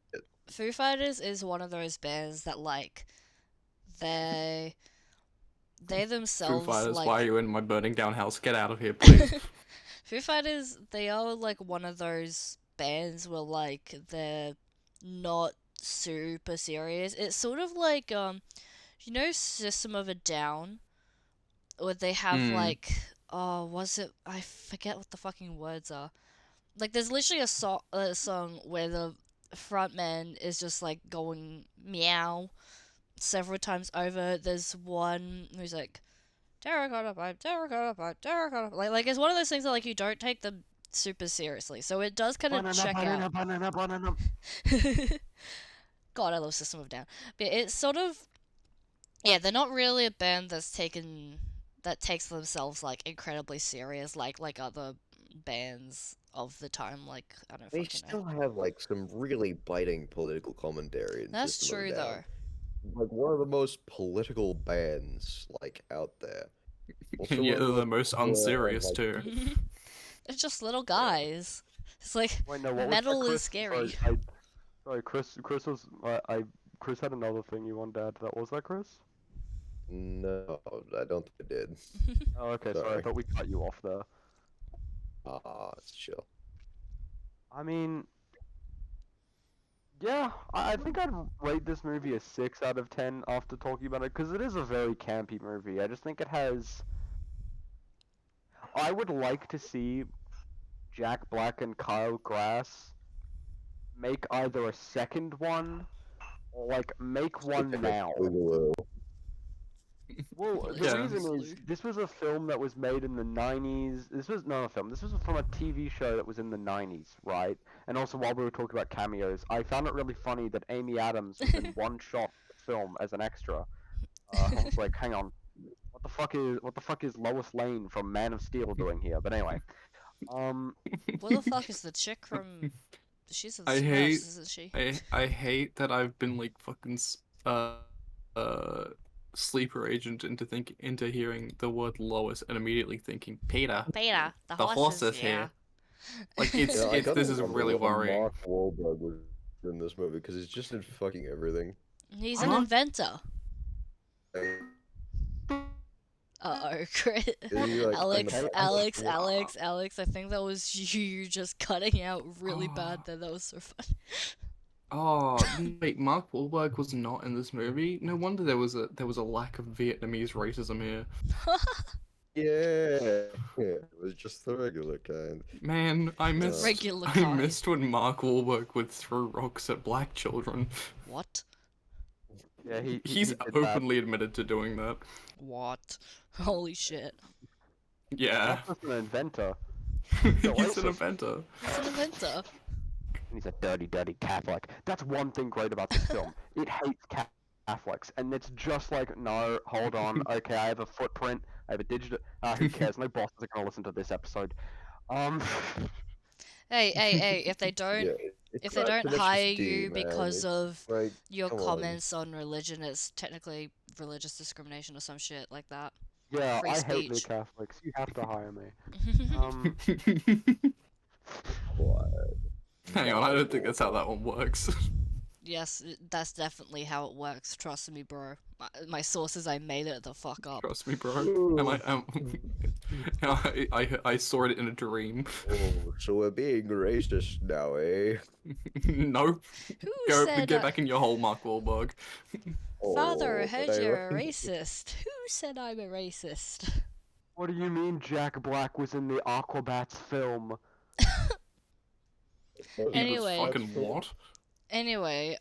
S4: Foo Fighters is one of those bands that like they
S1: Foo
S4: themselves
S1: Fighters,
S4: like
S1: why are you in my burning down house? Get out of here, please.
S4: Foo Fighters, they are like one of those bands where like they're not super serious. It's sort of like you know System of a Down, where they have
S1: Hmm.
S4: like was it, I forget what the fucking words are. Like there's literally a song where the frontman is just like going meow several times over. There's one who's like terracotta pipe, terracotta pipe, terracotta pipe. Like it's one of those things that like you don't take them super seriously. So it does kind of check out.
S3: Banana.
S4: God, I love System of a Down. But it's sort of, yeah, they're not really a band that takes themselves like incredibly serious like other bands of the time. Like I don't
S2: They
S4: fucking
S2: still
S4: know.
S2: have like some really biting political commentary. In
S4: That's
S2: System of a
S4: true
S2: Down.
S4: though.
S2: Like one of the most political bands like out there. Also
S1: And yet
S2: one of
S1: they're the most unserious
S2: like,
S1: too.
S4: They're just little guys. It's like
S3: Wait, no, what was that,
S4: metal
S3: Chris?
S4: is scary.
S3: Sorry, Chris was Chris had another thing you wanted to add to that. Was that Chris?
S2: No, I don't think I did.
S3: Oh, okay. Sorry, I
S2: Sorry.
S3: thought we cut you off there.
S2: It's chill.
S3: I mean, yeah, I think I'd rate this movie a 6 out of 10 after talking about it, because it is a very campy movie. I just think it has... I would like to see Jack Black and Kyle Grass make either a second one, or, like, make one now. Well, the
S1: Yeah.
S3: reason is, this was a film that was made in the 90s. This was not a film. This was from a TV show that was in the 90s, right? And also, while we were talking about cameos, I found it really funny that Amy Adams was in one shot of the film as an extra. I was like, hang on, what the fuck is Lois Lane from Man of Steel doing here? But anyway,
S4: What the fuck is the chick from? She's in
S1: I
S4: Smurfs,
S1: hate-
S4: isn't she?
S1: I hate that I've been like fucking sleeper agent into hearing the word Lois and immediately thinking Peter.
S4: Peter, the
S1: The
S4: horse
S1: horse
S4: is
S1: is here.
S4: here.
S1: Like it's
S2: Yeah, I
S1: it's
S2: gotta
S1: this is
S2: wonder
S1: really
S2: whether
S1: worrying.
S2: Mark Wahlberg was in this movie because he's just in fucking everything.
S4: He's an
S1: Huh?
S4: inventor. Uh-oh, Chris.
S2: Is he, like,
S4: Alex,
S2: in the-
S4: Alex, I think that was you just cutting out really bad there. That was so funny.
S1: Oh wait, Mark Wahlberg was not in this movie. No wonder there was a lack of Vietnamese racism here.
S2: Yeah, it was just the regular kind.
S1: Man, I missed
S4: Regular
S1: I
S4: kind.
S1: missed when Mark Wahlberg would throw rocks at black children.
S4: What?
S3: yeah,
S1: He's
S3: did that.
S1: openly admitted to doing that.
S4: What? Holy shit.
S1: Yeah,
S3: That's just an inventor.
S1: he's an
S3: racist.
S1: inventor.
S4: He's an inventor.
S3: and he's a dirty, dirty Catholic. That's one thing great about this film. It hates Catholics, and it's just like, no, hold on, okay, I have a footprint, I have a digital. Who cares? No bosses are gonna listen to this episode.
S4: Hey, if they don't
S2: Yeah, it's
S4: if they
S2: not
S4: don't
S2: Tenacious
S4: hire
S2: D,
S4: you
S2: man.
S4: because
S2: It's
S4: of
S2: like,
S4: your
S2: come on.
S4: comments on religion, it's technically religious discrimination or some shit like that.
S3: Yeah,
S4: Free
S3: I hate the
S4: speech.
S3: Catholics. You have to hire me. Um,
S2: Quiet.
S1: Hang on, I don't think that's how that one works.
S4: Yes, that's definitely how it works. Trust me, bro. My sources, I made it the fuck up.
S1: Trust me, bro. I saw it in a dream.
S2: Oh, so we're being racist now, eh?
S1: No.
S4: Who
S1: Go
S4: said
S1: get back in your hole, Mark Wahlberg.
S4: Father, I
S2: Oh,
S4: heard
S2: but I
S4: you're a
S2: reckon-
S4: racist. Who said I'm a racist?
S3: what do you mean Jack Black was in the Aquabats film?
S1: He was
S4: Anyway.
S1: fucking what?
S4: Anyway,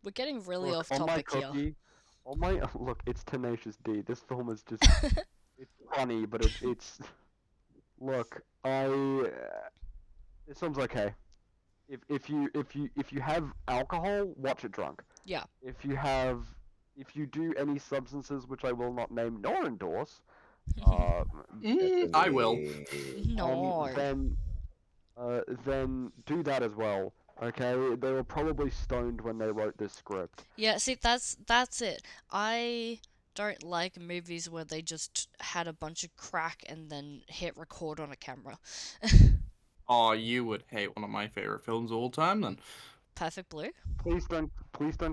S4: we're getting really
S3: Look,
S4: off
S3: on my
S4: topic here.
S3: cookie, on my look, it's Tenacious D. This film is just it's funny, but it's look, this film's okay. If you have alcohol, watch it drunk.
S4: Yeah.
S3: If you do any substances which I will not name nor endorse,
S1: I will.
S4: No.
S3: then do that as well. Okay, they were probably stoned when they wrote this script.
S4: Yeah, see, that's it. I don't like movies where they just had a bunch of crack and then hit record on a camera.
S1: Oh, you would hate one of my favorite films of all time, then.
S4: Perfect Blue?
S3: Please don't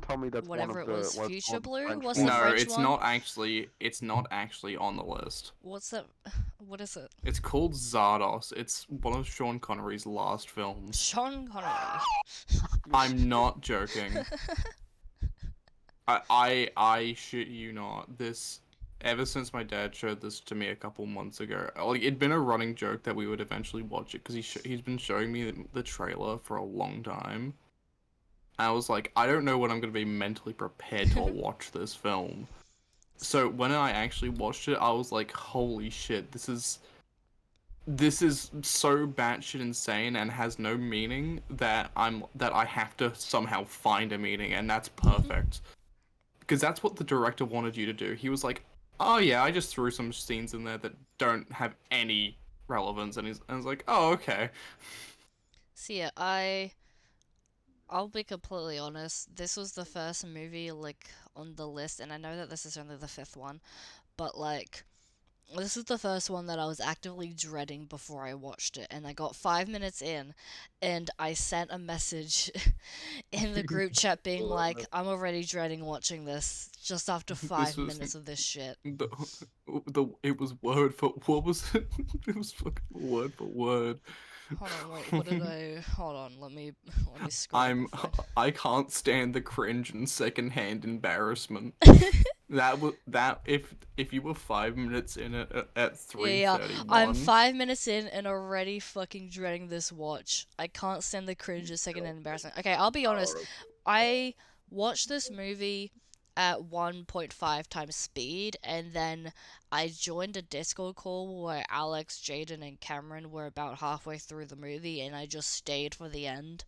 S3: tell me that's
S4: Whatever
S3: one
S4: it
S3: of the
S4: was,
S3: what's
S4: Future
S3: called
S4: Blue?
S3: French
S4: What's the
S3: one.
S1: No,
S4: French
S1: it's
S4: one?
S1: not actually. It's not actually on the list.
S4: What's that? What is it?
S1: It's called Zardos. It's one of Sean Connery's last films.
S4: Sean Connery.
S1: I'm not joking. I shit you not. This, ever since my dad showed this to me a couple months ago, like it'd been a running joke that we would eventually watch it because he's been showing me the trailer for a long time. I was like, I don't know when I'm gonna be mentally prepared to watch this film. So when I actually watched it, I was like, holy shit, this is so batshit insane and has no meaning that I have to somehow find a meaning, and that's perfect. Because that's what the director wanted you to do. He was like, oh yeah, I just threw some scenes in there that don't have any relevance, and I was like, oh okay.
S4: See, yeah, I'll be completely honest. This was the first movie like on the list, and I know that this is only the 5th one, but like this is the first one that I was actively dreading before I watched it, and I got 5 minutes in, and I sent a message in the group chat being like, I'm already dreading watching this just after 5
S1: was-
S4: minutes of this shit.
S1: It was word for what was it? It was fucking word for word.
S4: Hold on, wait, what did I? Hold on, let me scroll.
S1: I can't stand the cringe and secondhand embarrassment. If you were 5 minutes in it at 3:31.
S4: Yeah, I'm 5 minutes in and already fucking dreading this watch. I can't stand the cringe and second-hand embarrassment. Okay, I'll be honest. I watched this movie at 1.5 times speed, and then I joined a Discord call where Alex, Jaden, and Cameron were about halfway through the movie, and I just stayed for the end.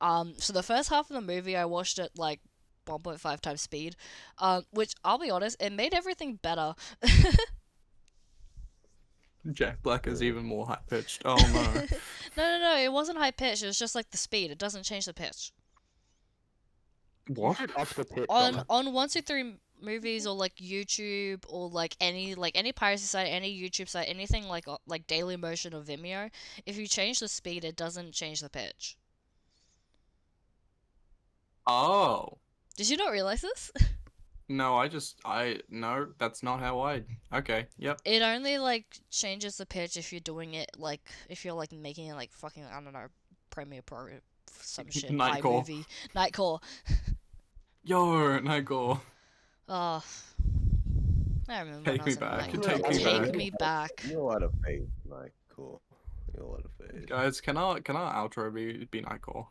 S4: So the first half of the movie I watched at like 1.5 times speed, which I'll be honest, it made everything better.
S1: Jack Black is even more high pitched. Oh no.
S4: No, it wasn't high pitch. It was just like the speed. It doesn't change the pitch.
S1: What?
S3: Up the pitch
S4: On
S3: it.
S4: 123 movies or like YouTube or like any piracy site, any YouTube site, anything like Dailymotion or Vimeo, if you change the speed, it doesn't change the pitch.
S1: Oh.
S4: Did you not realize this?
S1: No, no, that's not how okay, yep.
S4: It only like changes the pitch if you're doing it like if you're like making it like fucking I don't know Premiere Pro some shit
S1: Nightcore.
S4: iMovie Nightcore.
S1: Yo, Nigel.
S4: Oh, I remember.
S1: Take
S4: when I was
S1: me back,
S4: in
S1: take
S3: me
S4: Take
S3: back.
S4: me back.
S2: You're a lot of faith, like, cool. You're a lot of faith.
S1: Guys, can our outro be Nigel?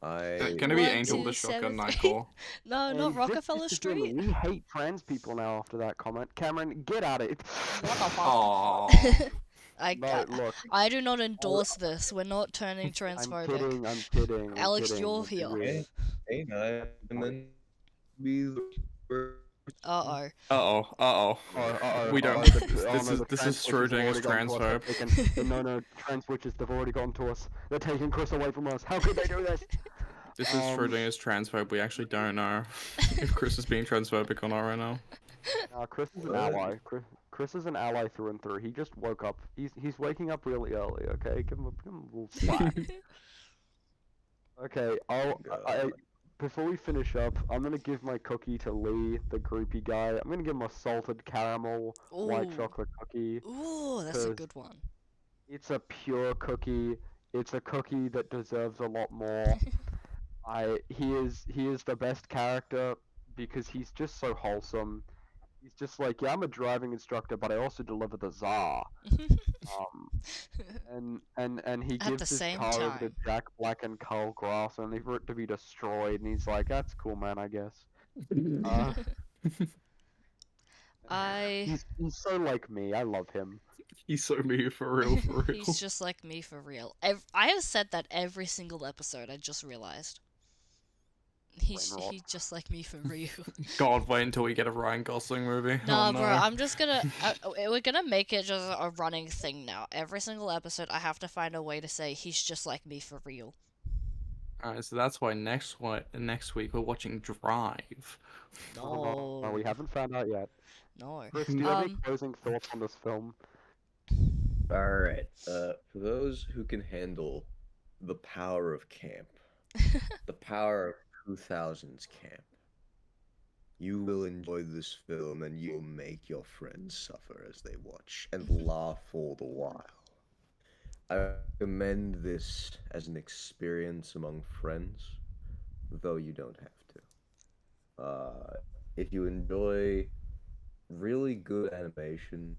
S2: I
S1: Can it be
S4: 1,
S1: Angel
S4: 2,
S1: the Shotgun
S4: 7, 3.
S1: Nigel?
S4: No,
S3: And
S4: not
S3: this-
S4: Rockefeller
S3: this is doing it.
S4: Street.
S3: We hate trans people now after that comment. Cameron, get at it.
S4: What the fuck?
S1: Aww.
S4: I,
S3: No,
S4: I,
S3: look,
S4: I do not endorse this. We're not turning transphobic.
S3: I'm kidding, I'm
S4: Alex,
S3: kidding.
S4: you're
S3: Look,
S4: here.
S2: Hey, I'm meant to be the
S4: Uh-oh.
S1: We don't.
S3: The,
S1: This
S3: the
S1: is
S3: trans witches have
S1: Schrodinger's
S3: already gotten to us. They're
S1: transphobe.
S3: taking, no, trans witches, they've already gotten to us. They're taking Chris away from us. How could they do this?
S1: This is Schrodinger's transphobe. We actually don't know if Chris is being transphobic or not right now.
S3: Chris is an
S2: What?
S3: ally. Chris is an ally through and through. He just woke up. He's waking up really early. Okay, give him a little slack. Okay, before we finish up, I'm gonna give my cookie to Lee, the groupie guy. I'm gonna give him a salted caramel white
S4: Ooh.
S3: chocolate cookie.
S4: Ooh, that's a
S3: 'Cause
S4: good one.
S3: it's a pure cookie. It's a cookie that deserves a lot more. He is the best character because he's just so wholesome. He's just like, yeah, I'm a driving instructor, but I also deliver the Tsar. And he
S4: At the
S3: gives his
S4: same
S3: car over to
S4: time.
S3: Jack Black and Carl Grass, only for it to be destroyed. And he's like, "That's cool, man. I guess." Uh,
S4: I
S3: he's so like me. I love him.
S1: He's so me for real, for real.
S4: He's just like me for real. I have said that every single episode. I just realized. He's just like me for real.
S1: God, wait until we get a Ryan Gosling movie.
S4: Nah,
S1: Oh, no.
S4: bro, I'm just gonna. We're gonna make it just a running thing now. Every single episode, I have to find a way to say he's just like me for real.
S1: Alright, so that's why next week we're watching Drive.
S3: No, we haven't found out yet.
S4: No.
S3: Chris, do you have any closing thoughts on this film?
S2: Alright, for those who can handle the power of camp, the power of 2000s camp, you will enjoy this film and you'll make your friends suffer as they watch and laugh all the while. I recommend this as an experience among friends, though you don't have to. If you enjoy really good animation,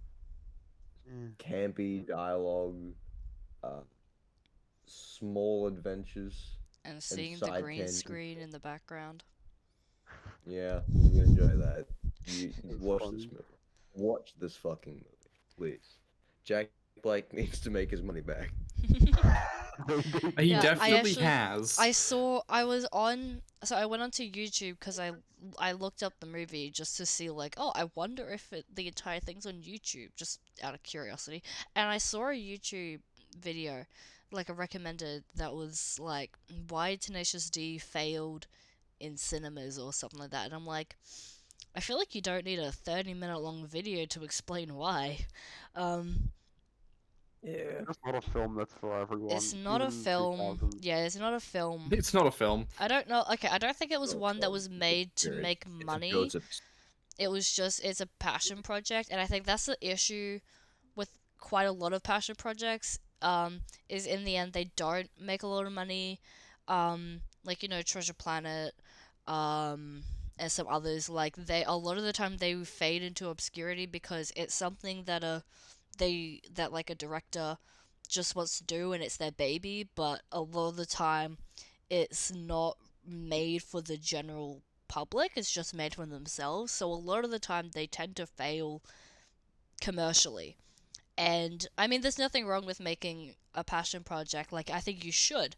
S2: campy dialogue, small adventures,
S4: And seeing the green screen in the background.
S2: Yeah, you enjoy that. You watch
S3: fun.
S2: this movie. Watch this fucking movie, please. Jack Black needs to make his money back.
S1: He
S4: Yeah,
S1: definitely has.
S4: I went onto YouTube because I looked up the movie just to see like, oh, I wonder if the entire thing's on YouTube, just out of curiosity. And I saw a YouTube video, like a recommended, that was like, why Tenacious D failed in cinemas or something like that. And I'm like, I feel like you don't need a 30-minute long video to explain why.
S2: Yeah.
S3: It's not a film that's for everyone.
S4: It's not a
S3: even
S4: film.
S3: 2000.
S4: Yeah, it's not a film.
S1: It's not a film.
S4: I don't know. Okay, I don't think it was
S2: Not a
S4: one that
S2: film.
S4: was made to
S2: It's
S4: make
S2: a
S4: money.
S2: Joseph.
S4: It was just, it's a passion project, and I think that's the issue with quite a lot of passion projects. Is in the end they don't make a lot of money. Like, you know, Treasure Planet, and some others, like, a lot of the time they fade into obscurity because it's something that like a director just wants to do and it's their baby, but a lot of the time it's not made for the general public, it's just made for themselves. So a lot of the time they tend to fail commercially. And I mean, there's nothing wrong with making a passion project, like, I think you should.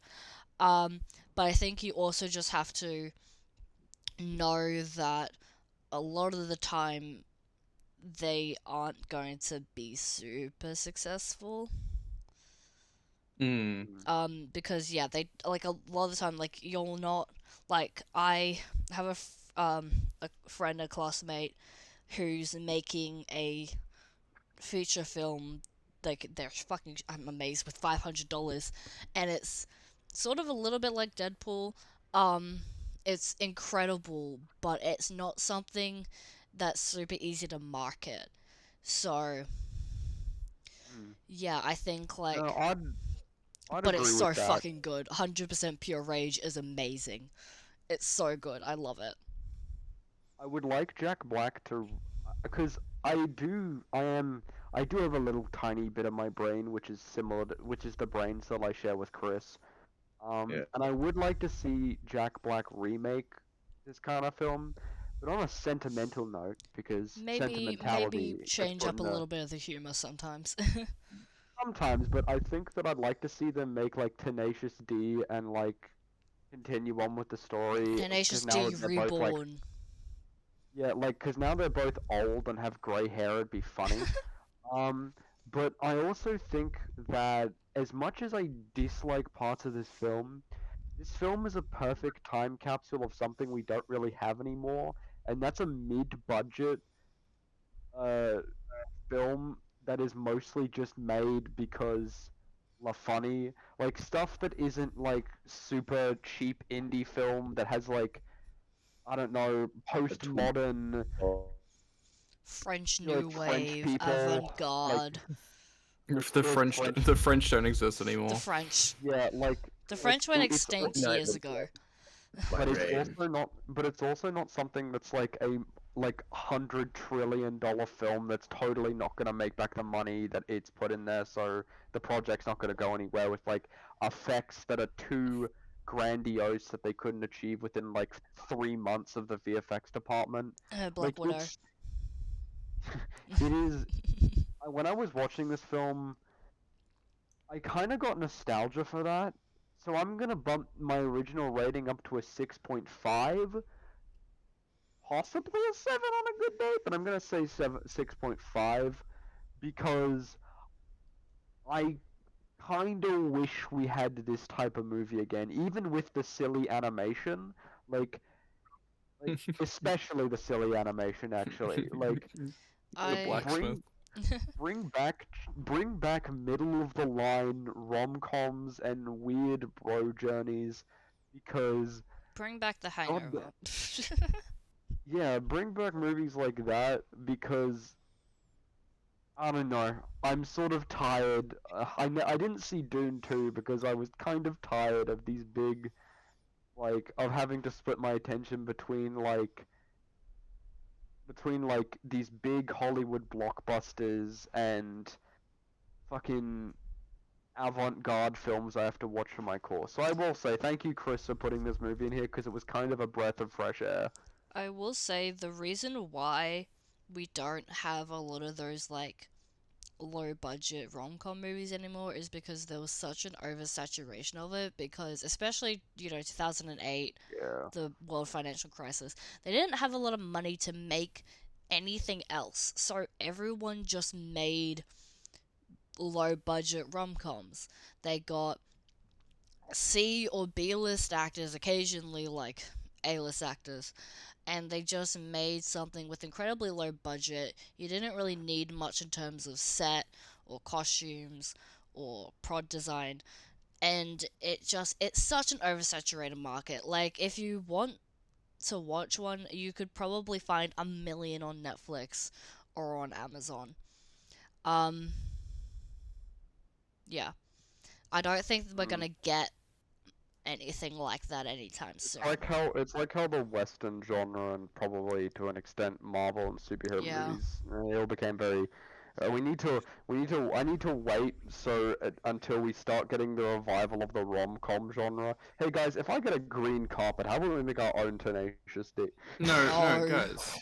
S4: But I think you also just have to know that a lot of the time they aren't going to be super successful. Because yeah, they, like, a lot of the time, like, you'll not, like, I have a friend, a classmate, who's making a feature film, like, they're fucking, I'm amazed, with $500, and it's sort of a little bit like Deadpool. It's incredible, but it's not something that's super easy to market. So yeah, I think, like,
S3: No, I'd
S4: but
S3: agree
S4: it's
S3: with
S4: so
S3: that.
S4: fucking good. 100% Pure Rage is amazing. It's so good. I love it.
S3: I would like Jack Black to, because I do have a little tiny bit of my brain which is similar to, which is the brain cell I share with Chris.
S2: Yeah.
S3: And I would like to see Jack Black remake this kind of film, but on a sentimental note, because
S4: Maybe
S3: sentimentality
S4: change up a
S3: extraordinaire.
S4: little bit of the humor sometimes.
S3: sometimes, but I think that I'd like to see them make like Tenacious D and like continue on with the story
S4: Tenacious
S3: because now
S4: D
S3: they're both like
S4: Reborn.
S3: yeah, like because now they're both old and have gray hair. It'd be funny. Um, but I also think that as much as I dislike parts of this film is a perfect time capsule of something we don't really have anymore, and that's a mid-budget uh film that is mostly just made because la funny, like stuff that isn't like super cheap indie film that has like I don't know
S2: A tweet.
S3: postmodern
S4: French
S3: like
S4: New
S3: French
S4: Wave,
S3: people like
S4: avant-garde.
S1: If
S3: good French
S1: the French don't exist
S4: The
S1: anymore.
S4: French.
S3: yeah
S4: The French went
S3: it's
S4: extinct
S2: Night
S4: years
S2: with
S4: ago.
S2: my
S3: but it's
S2: rain.
S3: also not something that's like a like $100 trillion film that's totally not gonna make back the money that it's put in there, so the project's not gonna go anywhere with like effects that are too grandiose that they couldn't achieve within like 3 months of the VFX department. Like
S4: Black Widow.
S3: it is when I was watching this film, I kind of got nostalgia for that. So I'm gonna bump my original rating up to a 6.5, possibly a 7 on a good day, but I'm gonna say 6.5 because I kind of wish we had this type of movie again, even with the silly animation, like especially the silly animation actually. Like
S1: The
S4: I
S1: blacksmith.
S3: bring back middle of the line rom-coms and weird bro journeys because
S4: bring back the
S3: God,
S4: Hangover.
S3: yeah, bring back movies like that because I don't know. I'm sort of tired. I didn't see Dune 2 because I was kind of tired of these big, like, of having to split my attention between like these big Hollywood blockbusters and fucking avant-garde films I have to watch for my course. So I will say thank you, Chris, for putting this movie in here because it was kind of a breath of fresh air.
S4: I will say the reason why we don't have a lot of those like low budget rom-com movies anymore is because there was such an oversaturation of it, because especially 2008,
S3: Yeah.
S4: the world financial crisis, they didn't have a lot of money to make anything else, so everyone just made low budget rom-coms. They got C or B list actors, occasionally like A list actors, and they just made something with incredibly low budget. You didn't really need much in terms of set or costumes or prod design, and it's such an oversaturated market. Like, if you want to watch one, you could probably find a million on Netflix or on Amazon. Um, yeah. I don't think that we're
S3: Mm.
S4: gonna get anything like that anytime soon.
S3: It's like how the Western genre and probably to an extent Marvel and superhero
S4: Yeah.
S3: movies they all became very. I need to wait until we start getting the revival of the rom-com genre. Hey guys, if I get a green carpet, how about we make our own Tenacious D?
S1: No,
S4: No.
S1: guys.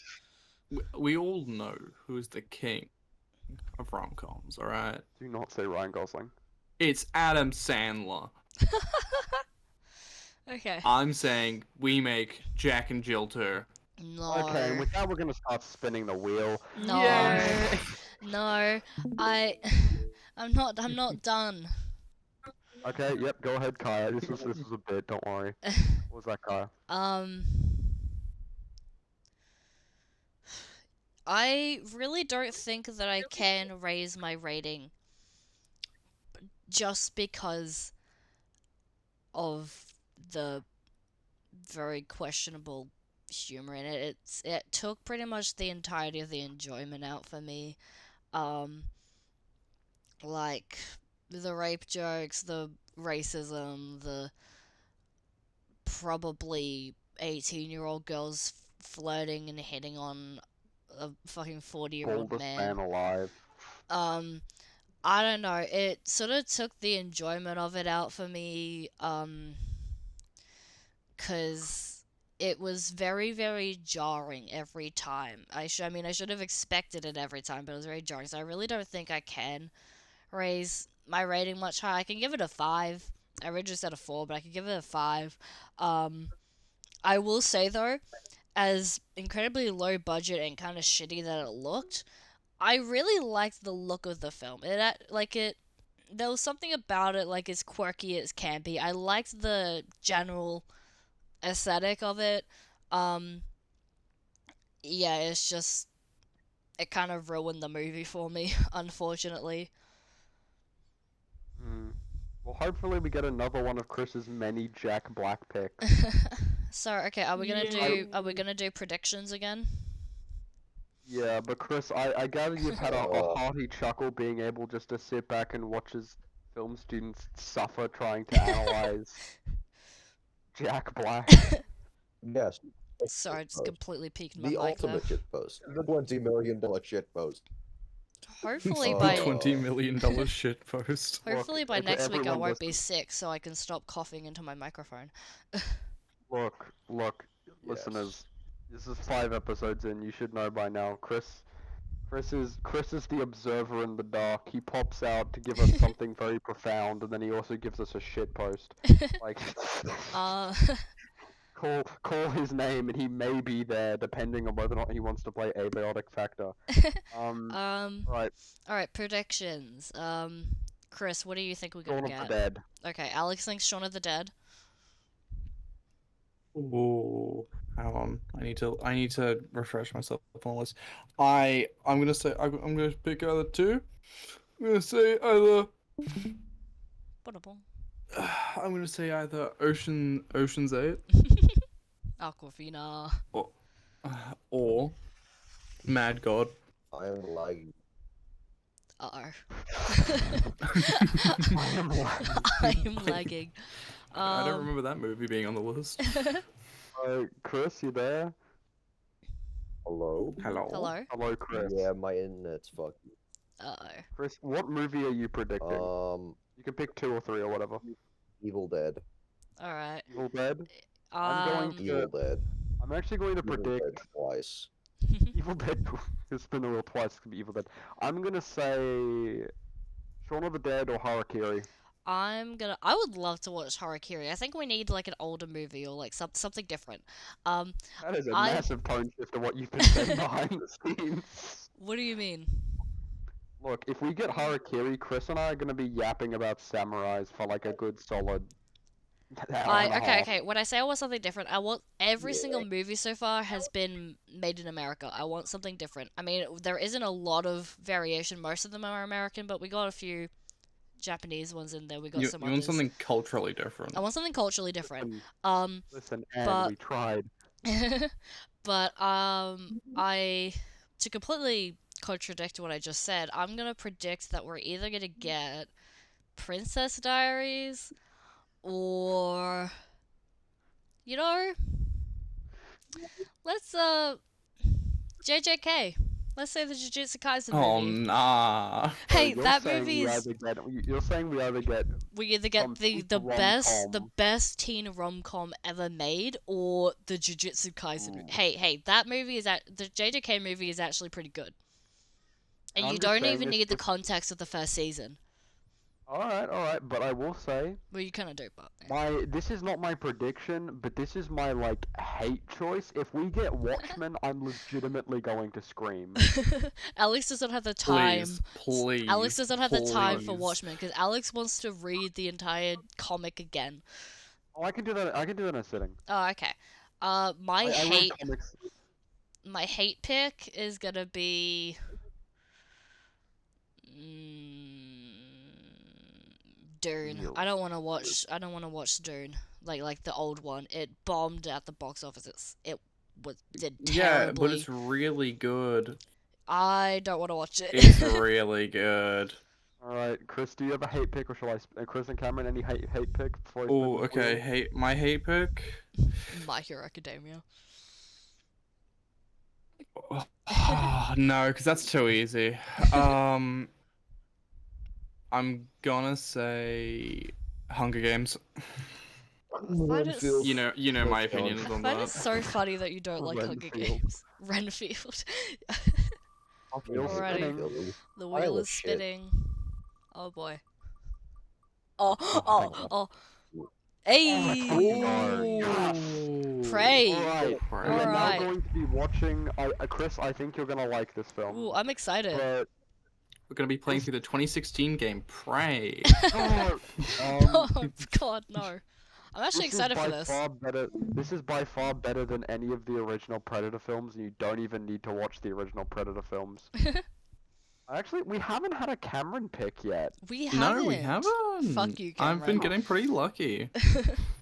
S1: We all know who's the king of rom-coms, alright?
S3: Do not say Ryan Gosling.
S1: It's Adam Sandler.
S4: Okay.
S1: I'm saying we make Jack and Jill 2.
S4: No.
S3: Okay, and with that we're gonna start spinning the wheel.
S4: No.
S1: Yay!
S4: No. I'm not done.
S3: Okay, yep, go ahead, Kaya. This was a bit. Don't worry. What was that, Kaya?
S4: I really don't think that I can raise my rating just because of the very questionable humor in it. It took pretty much the entirety of the enjoyment out for me. Like the rape jokes, the racism, the probably 18-year-old girls flirting and hitting on a fucking 40-year-old
S3: Oldest man
S4: man.
S3: alive.
S4: I don't know. It sort of took the enjoyment of it out for me. Cause it was very, very jarring every time. I should have expected it every time, but it was very jarring. So I really don't think I can raise my rating much higher. I can give it a 5. I originally said a 4, but I can give it a 5. I will say though, as incredibly low budget and kind of shitty that it looked, I really liked the look of the film. There was something about it, like, as quirky as can be. I liked the general aesthetic of it. Yeah, it's just, it kind of ruined the movie for me, unfortunately.
S3: Well, hopefully we get another one of Chris's many Jack Black picks.
S4: So, okay, are we gonna do predictions again?
S3: Yeah, but Chris, I gather you've had a hearty chuckle being able just to sit back and watch as film students suffer trying to analyze Jack Black.
S2: Yes.
S4: Sorry, I just completely peeked my
S2: The
S4: mic there.
S2: ultimate shitpost. The $20 million shitpost.
S4: Hopefully
S2: Oh.
S4: by
S1: $20 million shitpost.
S4: hopefully by
S3: Look,
S4: next week I
S3: everyone
S4: won't be
S3: listen.
S4: sick, so I can stop coughing into my microphone.
S3: Look, listeners, this is 5 episodes in. You should know by now. Chris is the observer in the dark. He pops out to give us something very profound, and then he also gives us a shit post. Like, call his name, and he may be there, depending on whether or not he wants to play Abiotic Factor. Right.
S4: Alright, predictions. Chris, what do you think we're gonna
S3: Shaun
S4: get?
S3: of the Dead.
S4: Okay, Alex thinks Shaun of the Dead.
S1: Ooh, hang on. I need to refresh myself on this. I'm gonna pick either two. I'm gonna say either. I'm gonna say either Ocean's 8
S4: Aquafina.
S1: or Mad God.
S2: I am lagging.
S4: Uh-oh.
S3: I
S4: I'm lagging.
S1: I don't remember that movie being on the list.
S3: Chris, you there?
S2: Hello?
S4: Hello?
S3: Hello, Chris.
S2: Yeah, my internet's fucked.
S4: Uh-oh.
S3: Chris, what movie are you predicting? You can pick 2 or 3 or whatever.
S2: Evil Dead.
S4: Alright.
S3: Evil Dead? I'm
S2: Evil Dead.
S3: I'm actually going to
S2: Evil Dead
S3: predict
S2: twice.
S3: Evil Dead. It's been a wheel twice. It's gonna be Evil Dead. I'm gonna say Shaun of the Dead or Harakiri.
S4: I would love to watch Harakiri. I think we need like an older movie or like something different.
S3: That is a
S4: I-
S3: massive tone shift to what you've been saying behind the scenes.
S4: What do you mean?
S3: Look, if we get Harakiri, Chris and I are gonna be yapping about samurais for like a good solid hour and a half.
S4: Okay. When I say I want something different, I want every single movie so far has been made in America. I want something different. I mean, there isn't a lot of variation. Most of them are American, but we got a few Japanese ones in there. We got some
S1: You want
S4: others.
S1: something culturally different.
S4: I want something culturally different.
S3: Listen, and
S4: but-
S3: we tried.
S4: But to completely contradict what I just said, I'm gonna predict that we're either gonna get Princess Diaries or, you know, let's JJK. Let's say the Jujutsu Kaisen
S1: Oh
S4: movie.
S1: nah.
S4: Hey,
S3: You're
S4: that
S3: saying
S4: movie
S3: we
S4: is.
S3: You're saying we either get
S4: We either get the
S3: rom-com.
S4: best teen rom-com ever made, or the Jujutsu Kaisen. Hey, that movie the JJK movie is actually pretty good, and
S3: I'm
S4: you
S3: just
S4: don't
S3: saying
S4: even
S3: this
S4: need the
S3: was-
S4: context of the first season.
S3: all right, but I will say
S4: Well, you kind of do, but
S3: this is not my prediction, but this is my like hate choice. If we get Watchmen, I'm legitimately going to scream.
S4: Alex doesn't have the time.
S1: Please.
S4: Alex doesn't have the time for
S1: please.
S4: Watchmen because Alex wants to read the entire comic again.
S3: Oh, I can do that. I can do that in a sitting.
S4: Oh, okay. My
S3: I read
S4: hate
S3: comics.
S4: my hate pick is gonna be Dune.
S3: Real.
S4: I don't want to watch Dune. Like the old one. It bombed at the box office. It did terribly.
S1: Yeah, but it's really good.
S4: I don't want to watch it.
S1: It's really good.
S3: All right, Chris, do you have a hate pick, or shall I? Chris and Cameron, any hate pick before? I spin
S1: Oh,
S3: the
S1: okay.
S3: wheel?
S1: My hate pick.
S4: My Hero Academia.
S1: No, because that's too easy. I'm gonna say Hunger Games.
S4: find it
S2: Renfield.
S1: You know my
S2: Let's go.
S1: opinions
S4: I
S1: on
S4: find it
S1: that.
S4: so funny that you don't like Hunger
S3: Renfield.
S4: Games. Renfield.
S3: Wheels
S4: Alrighty.
S3: spinning.
S4: The
S2: I
S4: wheel
S2: love
S4: is
S2: shit.
S4: spinning. Oh boy. Oh,
S3: Oh,
S4: oh, oh. Hey! Pray!
S3: Alright, we are now
S4: Alright.
S3: going to be watching. Chris, I think you're gonna like this film.
S4: Ooh, I'm excited.
S3: But
S1: We're gonna be playing through the 2016 game Prey.
S3: oh,
S4: Oh, God, no. I'm actually
S3: this is
S4: excited for
S3: by
S4: this.
S3: far better. This is by far better than any of the original Predator films, and you don't even need to watch the original Predator films. Actually, we haven't had a Cameron pick yet.
S4: We haven't.
S1: No, we haven't.
S4: Fuck you,
S1: I've been
S4: Cameron.
S1: getting pretty lucky.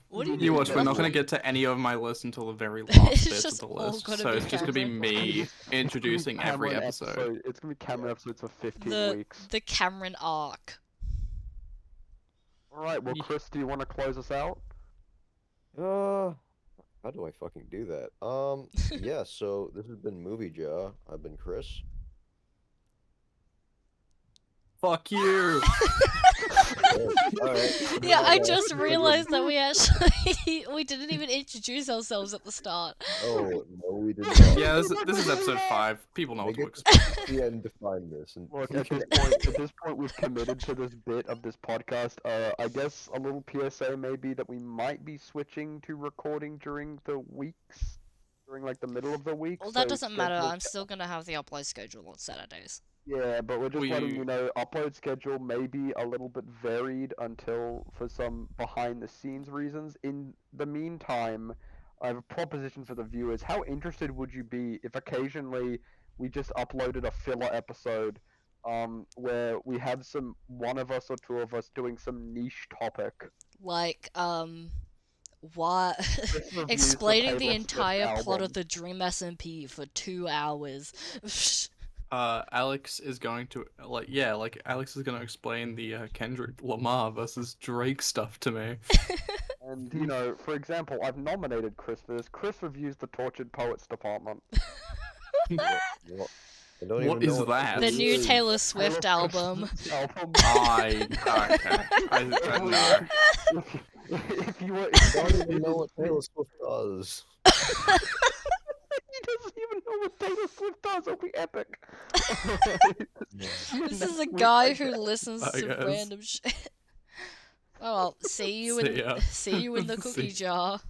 S4: What do you
S1: You
S4: mean?
S1: watch, we're not
S3: Definitely.
S1: gonna get to any of my lists until the very
S4: It's
S1: last bits of
S4: just
S1: the
S4: all
S1: list,
S4: gonna
S1: so
S4: be
S1: it's just gonna be
S4: Cameron.
S1: me introducing every
S3: Cameron
S1: episode.
S3: It's gonna be Cameron episodes for 15
S4: The
S3: weeks.
S4: the Cameron arc.
S3: Alright, well, Chris, do you want to close us out?
S2: How do I fucking do that? Yeah, so this has been MovieJar. I've been Chris.
S1: Fuck you!
S2: Alright.
S4: Yeah, I just realized that we actually we didn't even introduce ourselves at the start.
S2: Oh, no, we did not.
S1: Yeah, this is episode 5. People know what to
S2: Make it
S1: expect.
S2: the end to find this. And
S3: Look, at this point, we've committed to this bit of this podcast. I guess a little PSA maybe that we might be switching to recording during the weeks, during like the middle of the week.
S4: Well, that
S3: so
S4: doesn't matter.
S3: schedule-
S4: I'm still gonna have the upload schedule on Saturdays.
S3: Yeah, but we're just
S1: We-
S3: letting you know, upload schedule may be a little bit varied until for some behind the scenes reasons. In the meantime, I have a proposition for the viewers. How interested would you be if occasionally we just uploaded a filler episode, where we had one of us or two of us doing some niche topic?
S4: Like, what?
S3: Reviews the
S4: Explaining the
S3: Taylor Swift
S4: entire plot
S3: album.
S4: of the Dream SMP for 2 hours.
S1: Alex is going to Alex is gonna explain the Kendrick Lamar versus Drake stuff to me.
S3: And you know, for example, I've nominated Chris for this. Chris reviews the Tortured Poets department.
S2: what? I don't
S1: What
S2: even
S1: is
S2: know
S1: that?
S4: The
S2: this
S4: new
S2: is.
S4: Taylor Swift
S3: Taylor
S4: album.
S3: Swift's album.
S1: I no.
S3: If you were,
S2: I don't even know what Taylor Swift does.
S3: he doesn't even know what Taylor Swift does. It'll be epic.
S4: This is a guy who listens
S1: I
S4: to
S1: guess.
S4: random shit. Oh well, see you
S1: See
S4: in
S1: ya.
S4: see you in the
S1: See-
S4: cookie jar.